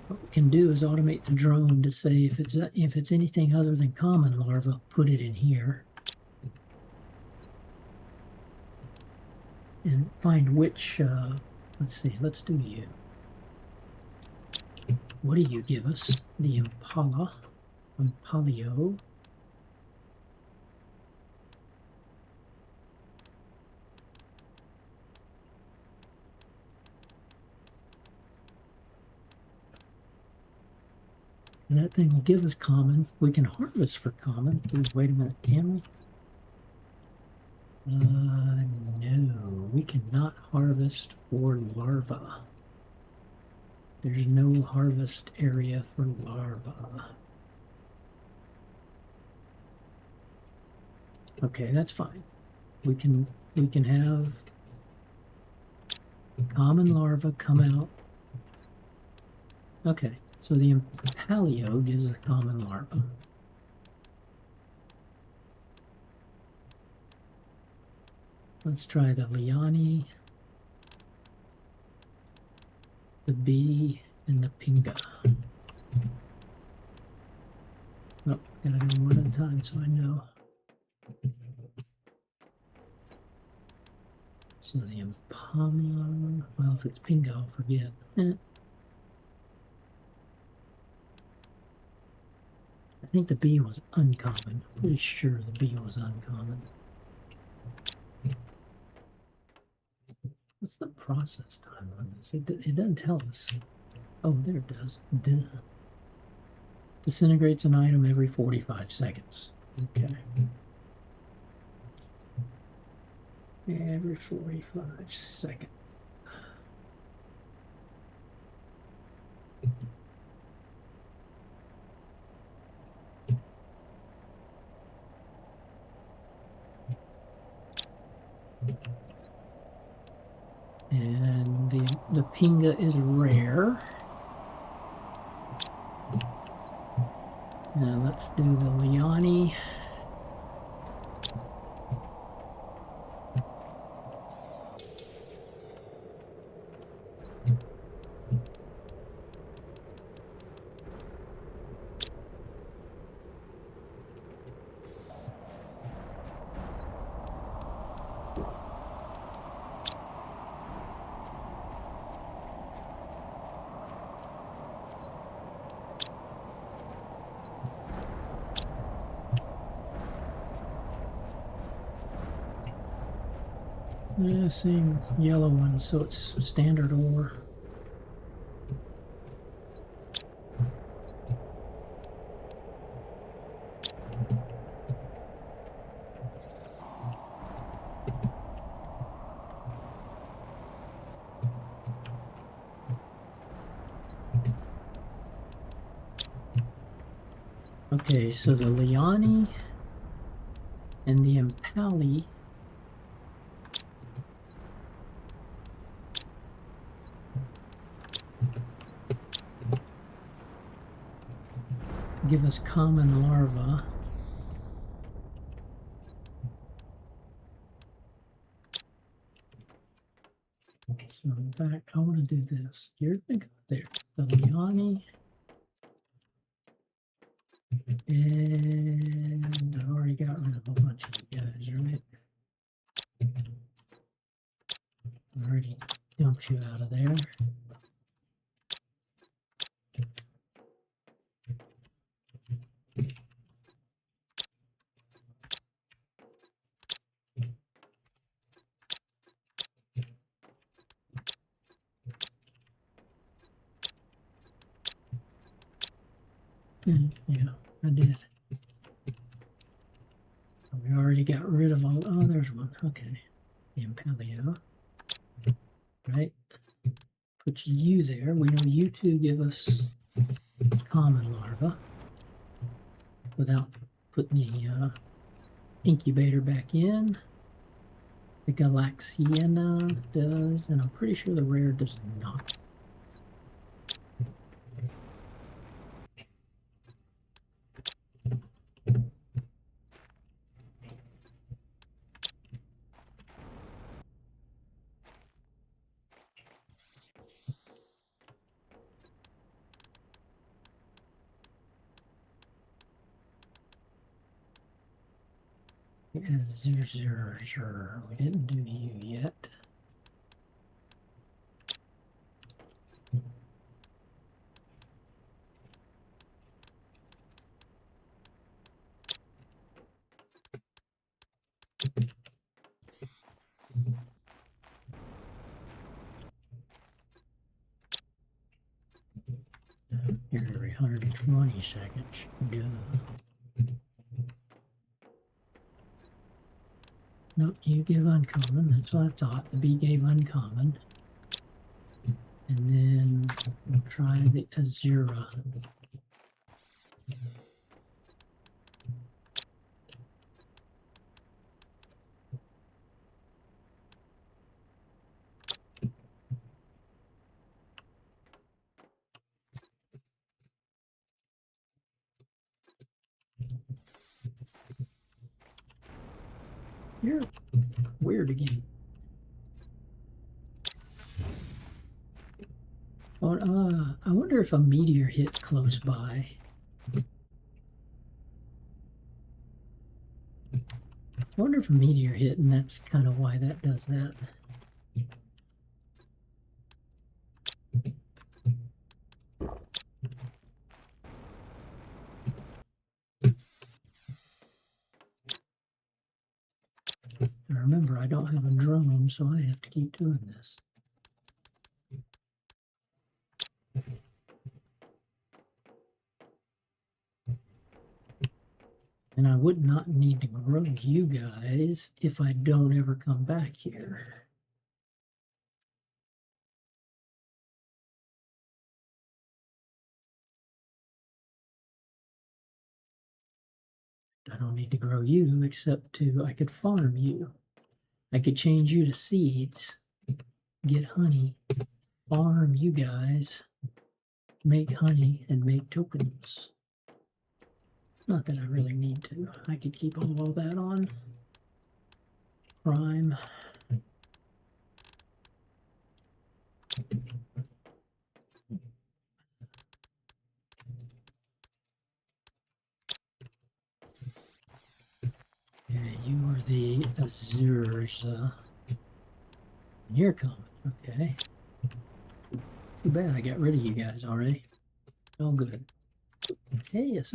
What we can do is automate the drone to say if it's anything other than common larvae, put it in here. And find which, let's see, let's do you. What do you give us? The impala, impalio. And that thing will give us common. We can harvest for common. Ooh, wait a minute, can we? No, we cannot harvest for larva. There's no harvest area for larva. Okay, that's fine. We can have common larva come out. Okay, so the impalio gives a common larva. Let's try the liani, the bee, and the pinga. Oh, gotta do one at a time so I know. So the impala, well, if it's pinga, I'll forget. I think the bee was uncommon. I'm pretty sure the bee was uncommon. What's the process time on this? It doesn't tell us. Oh, there it does. Duh. Disintegrates an item every 45 seconds. Okay. Every 45 seconds. And the pinga is rare. Now let's do the liani. Yeah, same yellow one, so it's standard ore. Okay, so the liani and the impali give us common larva. So in fact, I want to do this. Here we go. There, the liani, and I already got rid of a bunch of you guys, right? I already dumped you out of there. Yeah, I did. We already got rid of all. Oh, there's one. Okay. The impalio. Right? Put you there. We know you two give us common larva without putting the incubator back in. The Galaxiana does, and I'm pretty sure the rare does not. Sure. We didn't do you yet. You're every 120 seconds. Duh. Nope, you give uncommon. That's what I thought. The bee gave uncommon. And then we'll try the Azura. You're weird again. Oh, I wonder if a meteor hit close by. I wonder if a meteor hit, and that's kind of why that does that. And remember, I don't have a drone, so I have to keep doing this. And I would not need to grow you guys if I don't ever come back here. I don't need to grow you except I could farm you. I could change you to seeds, get honey, farm you guys, make honey, and make tokens. Not that I really need to. I could keep all that on. Prime. Yeah, you are the Azures. You're coming. Okay. Too bad I got rid of you guys already. Oh, good. Hey, yes.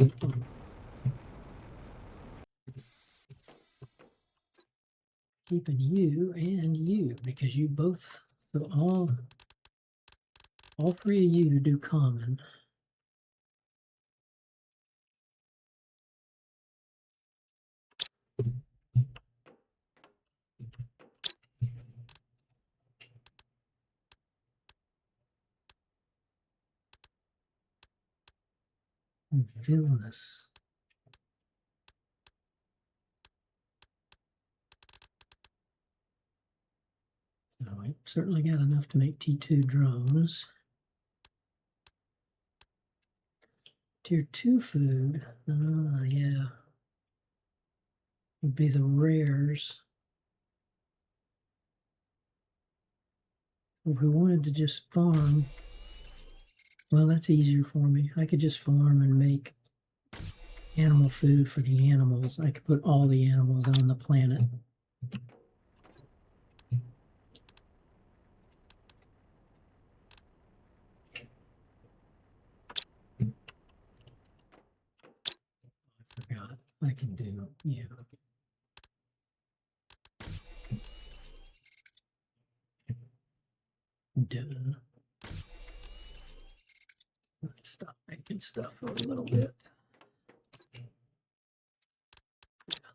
Keeping you and you because you both, so all three of you do common. Villainous. So I certainly got enough to make T2 drones. Tier 2 food, yeah, would be the rares. If we wanted to just farm, well, that's easier for me. I could just farm and make animal food for the animals. I could put all the animals on the planet. I forgot. I can do you. Duh. Let's stop making stuff for a little bit.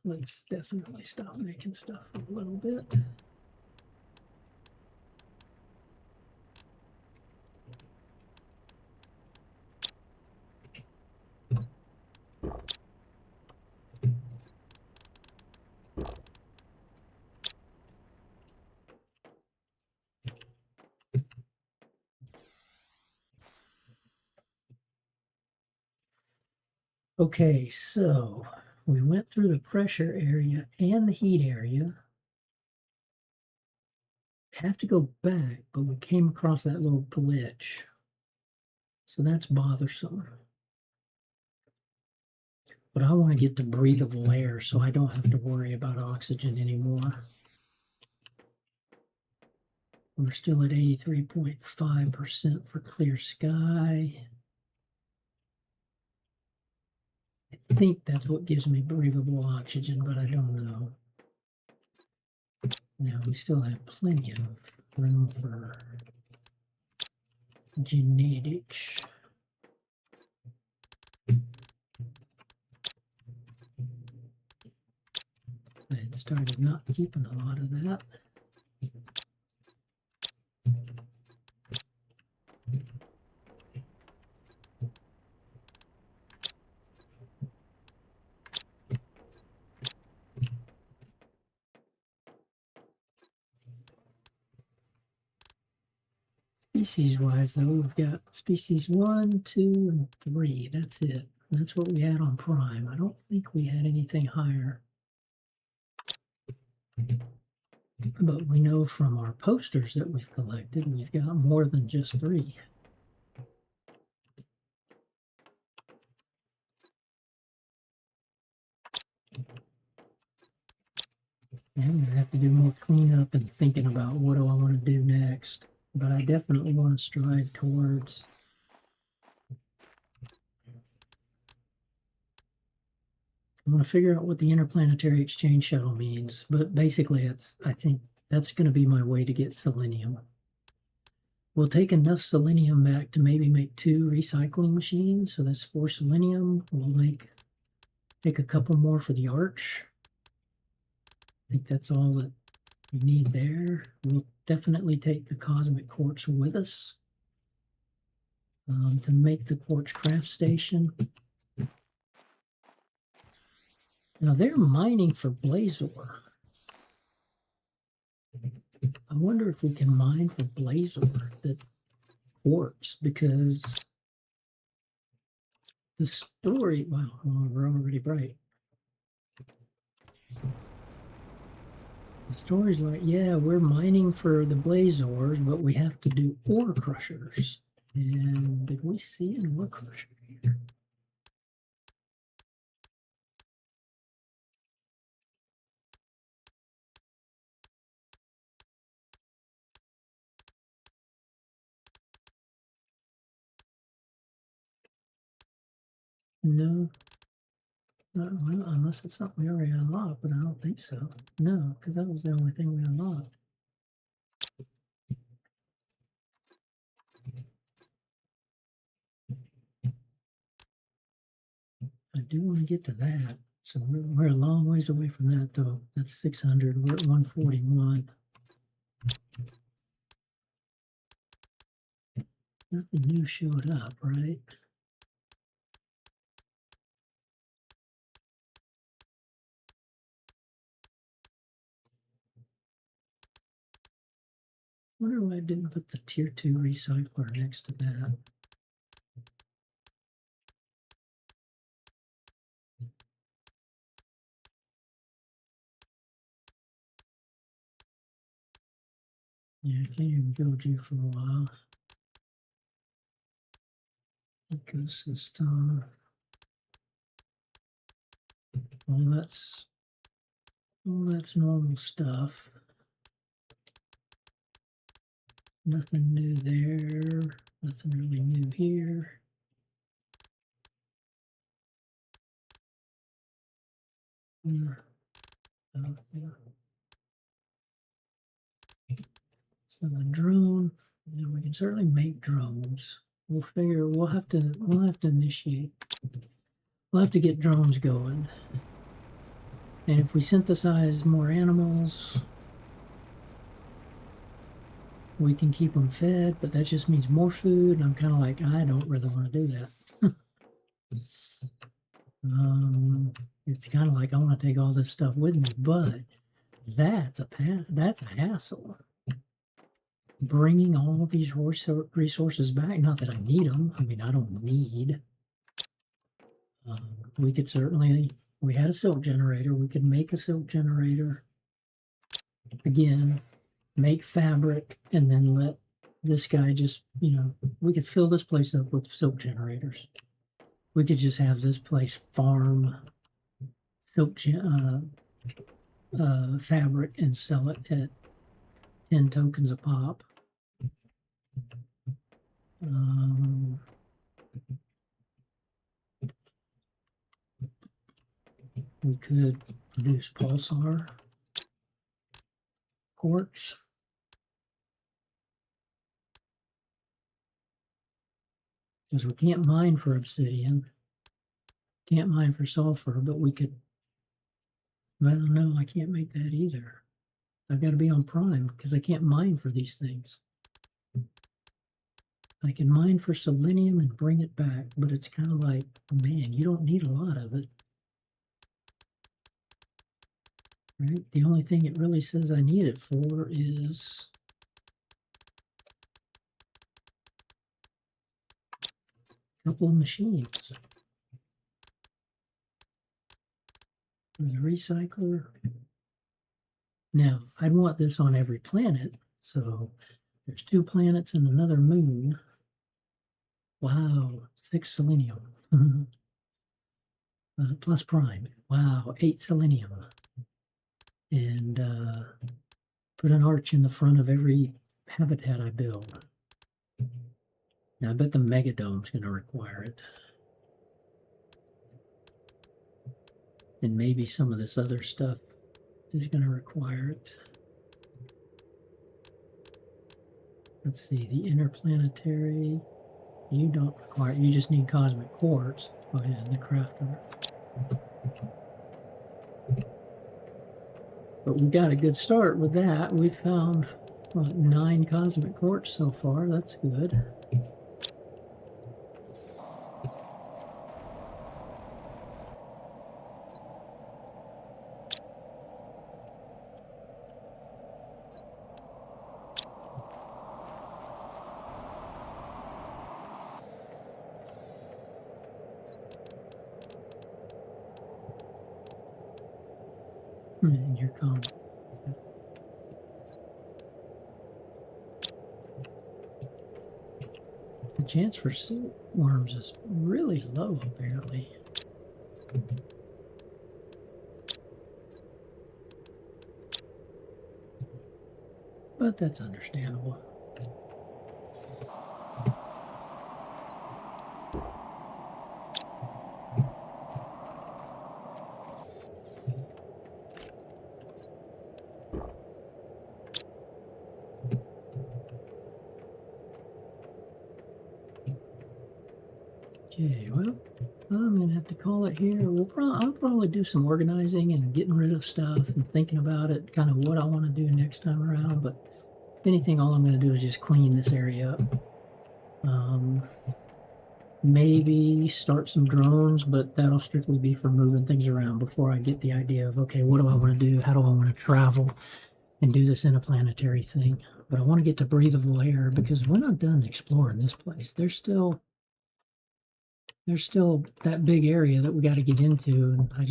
Let's definitely stop making stuff for a little bit. Okay, so we went through the pressure area and the heat area. Have to go back, but we came across that little glitch. So that's bothersome. But I want to get to breathable air so I don't have to worry about oxygen anymore. We're still at 83.5% for clear sky. I think that's what gives me breathable oxygen, but I don't know. Now we still have plenty of room for genetics. I had started not keeping a lot of that. Species-wise, though, we've got species 1, 2, and 3. That's it. That's what we had on Prime. I don't think we had anything higher. But we know from our posters that we've collected, we've got more than just 3. I'm going to have to do more cleanup and thinking about what do I want to do next. But I definitely want to strive towards I want to figure out what the interplanetary exchange shuttle means. But basically, I think that's going to be my way to get selenium. We'll take enough selenium back to maybe make 2 recycling machines. So that's 4 selenium. We'll take a couple more for the arch. I think that's all that we need there. We'll definitely take the cosmic quartz with us to make the quartz craft station. Now they're mining for Blazor. I wonder if we can mine for Blazor, the quartz, because the story, wow, we're already bright. The story's like, yeah, we're mining for the Blazors, but we have to do ore crushers. And did we see an ore crusher here? No. Well, unless it's something we already unlocked, but I don't think so. No, because that was the only thing we unlocked. I do want to get to that. So we're a long ways away from that, though. That's 600. We're at 141. Nothing new showed up, right? Wonder why I didn't put the tier 2 recycler next to that. Yeah, I can't even build you for a while. Ecosystem. Well, that's normal stuff. Nothing new there. Nothing really new here. Yeah. So the drone, yeah, we can certainly make drones. We'll figure we'll have to initiate. We'll have to get drones going. And if we synthesize more animals, we can keep them fed, but that just means more food. And I'm kind of like, I don't really want to do that. It's kind of like I want to take all this stuff with me, but that's a hassle. Bringing all these resources back, not that I need them. I mean, I don't need. We could certainly, we had a silk generator. We could make a silk generator. Again, make fabric, and then let this guy just, we could fill this place up with silk generators. We could just have this place farm silk fabric and sell it at 10 tokens a pop. We could produce pulsar quartz. Because we can't mine for obsidian, can't mine for sulfur, but we could, I don't know, I can't make that either. I've got to be on Prime because I can't mine for these things. I can mine for selenium and bring it back, but it's kind of like, man, you don't need a lot of it. Right? The only thing it really says I need it for is a couple of machines. For the recycler. Now, I'd want this on every planet, so there's 2 planets and another moon. Wow, 6 selenium. Plus Prime. Wow, 8 selenium. And put an arch in the front of every habitat I build. Now, I bet the Megadome's going to require it. And maybe some of this other stuff is going to require it. Let's see, the interplanetary, you don't require it. You just need cosmic quartz. Oh yeah, the crafter. But we got a good start with that. We found, what, 9 cosmic quartz so far. That's good. And here comes. The chance for silkworms is really low, apparently. But that's understandable. Okay, well, I'm going to have to call it here. I'll probably do some organizing and getting rid of stuff and thinking about it, kind of what I want to do next time around. But if anything, all I'm going to do is just clean this area up. Maybe start some drones, but that'll strictly be for moving things around before I get the idea of, okay, what do I want to do? How do I want to travel and do this interplanetary thing? But I want to get to breathable air because we're not done exploring this place. There's still that big area that we got to get into, and I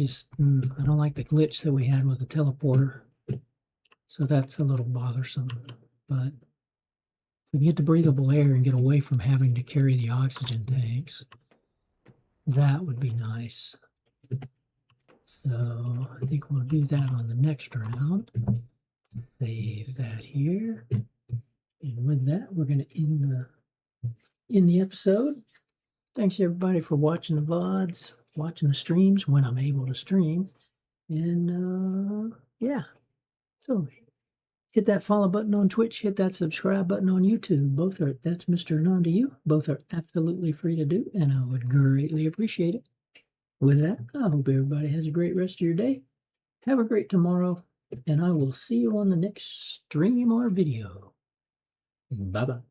don't like the glitch that we had with the teleporter, so that's a little bothersome. But if we can get to breathable air and get away from having to carry the oxygen tanks, that would be nice. So I think we'll do that on the next round. Save that here, and with that, we're going to end the episode. Thanks everybody for watching the VODs, watching the streams when I'm able to stream. And yeah, so hit that follow button on Twitch, hit that subscribe button on YouTube. Both are, that's Mr. Non to you. Both are absolutely free to do, and I would greatly appreciate it. With that, I hope everybody has a great rest of your day. Have a great tomorrow, and I will see you on the next stream or video. Bye-bye.